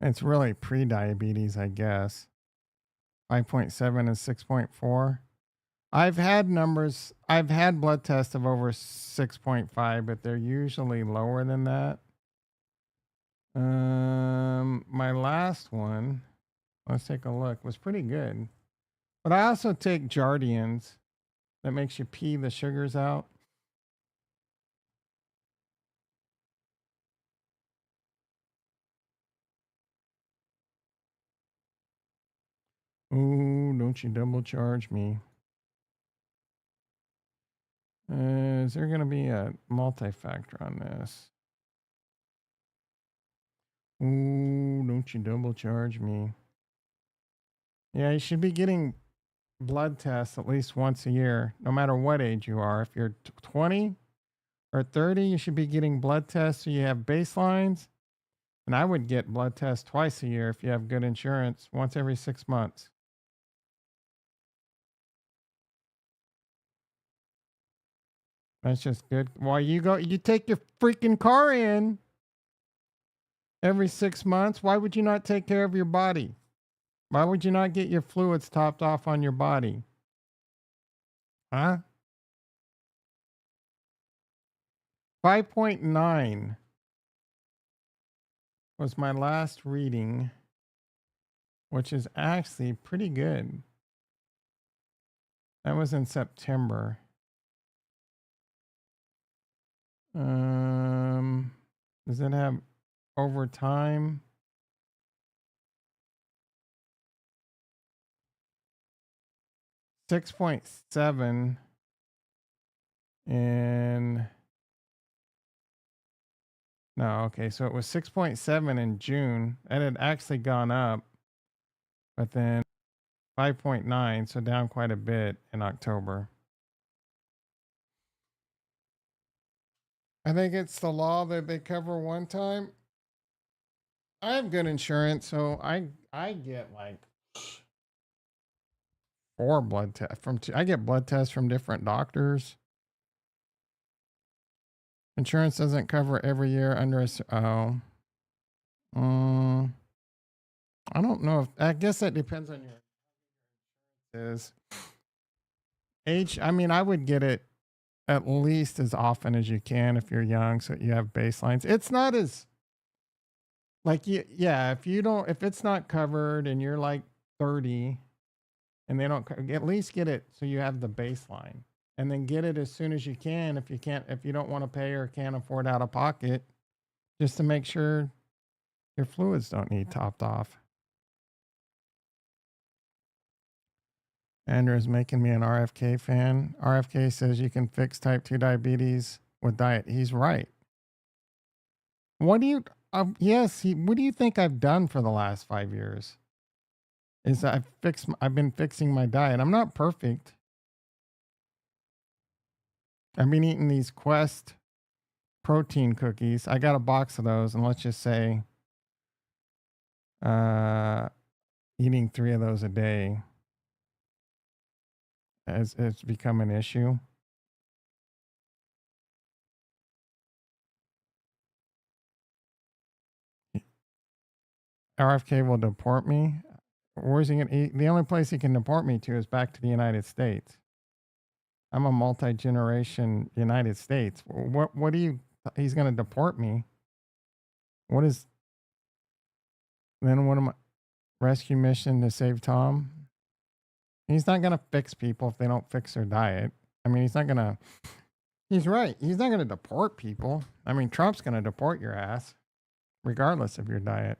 It's really pre-diabetes, I guess. 5.7 is 6.4. I've had blood tests of over 6.5, but they're usually lower than that. My last one, let's take a look, was pretty good. But I also take Jardians that makes you pee the sugars out. Ooh, don't you double charge me. Is there going to be a multi-factor on this? Ooh, don't you double charge me. Yeah, you should be getting blood tests at least once a year, no matter what age you are. If you're 20 or 30, you should be getting blood tests so you have baselines. And I would get blood tests twice a year if you have good insurance, once every 6 months. That's just good. Why you take your freaking car in every 6 months. Why would you not take care of your body? Why would you not get your fluids topped off on your body? Huh? 5.9 was my last reading, which is actually pretty good. That was in September. Does it have overtime? $6.7 in no, okay, so it was 6.7 in June. And it had actually gone up, but then 5.9, so down quite a bit in October. I think it's the law that they cover one time. I have good insurance, so I get like 4 blood tests I get blood tests from different doctors. Insurance doesn't cover every year under a I don't know if I guess that depends on your is age. I mean, I would get it at least as often as you can if you're young, so you have baselines. It's not as like yeah, if it's not covered and you're like 30 and they don't at least get it so you have the baseline. And then get it as soon as you can if you don't want to pay or can't afford out of pocket, just to make sure your fluids don't need topped off. Andrew's making me an RFK fan. RFK says you can fix type 2 diabetes with diet. He's right. What do you what do you think I've done for the last 5 years? Is I've been fixing my diet. I'm not perfect. I've been eating these Quest protein cookies. I got a box of those, and let's just say eating 3 of those a day has become an issue. RFK will deport me. Where's he going? The only place he can deport me to is back to the United States. I'm a multi-generation United States. What do you? He's going to deport me. What is? Then what am I? Rescue mission to save Tom. He's not going to fix people if they don't fix their diet. I mean, he's not going to. He's right. He's not going to deport people. I mean, Trump's going to deport your ass, regardless of your diet.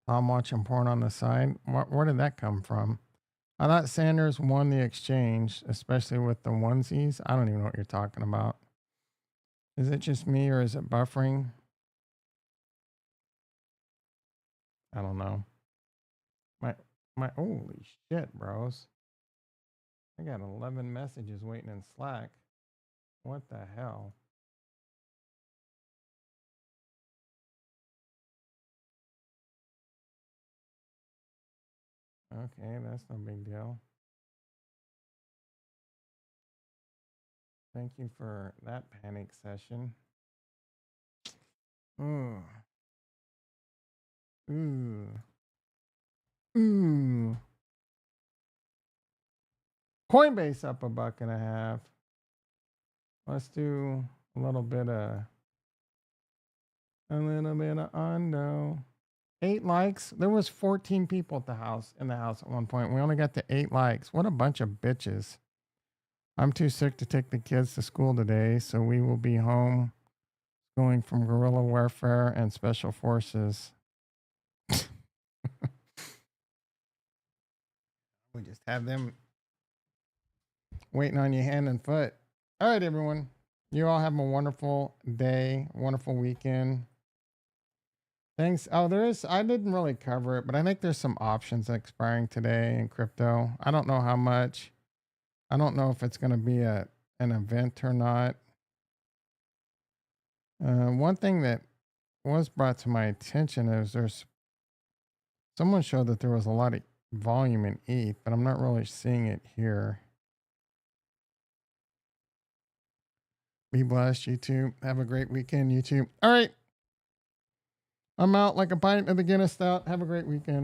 Tom watching porn on the side. Where did that come from? I thought Sanders won the exchange, especially with the onesies. I don't even know what you're talking about. Is it just me or is it buffering? I don't know. My holy shit, bros. I got 11 messages waiting in Slack. What the hell? Okay, that's no big deal. Thank you for that panic session. Ooh. Ooh. Ooh. Coinbase up $1.50. Let's do a little bit of Ondo. 8 likes. There was 14 people at the house in the house at one point. We only got to 8 likes. What a bunch of bitches. I'm too sick to take the kids to school today, so we will be home going from guerrilla warfare and special forces. We just have them waiting on you hand and foot. All right, everyone. You all have a wonderful day, wonderful weekend. Thanks. Oh, I didn't really cover it, but I think there's some options expiring today in crypto. I don't know how much. I don't know if it's going to be an event or not. One thing that was brought to my attention is someone showed that there was a lot of volume in ETH, but I'm not really seeing it here. Be blessed, YouTube. Have a great weekend, YouTube. All right. I'm out like a pint of the Guinness Stout. Have a great weekend.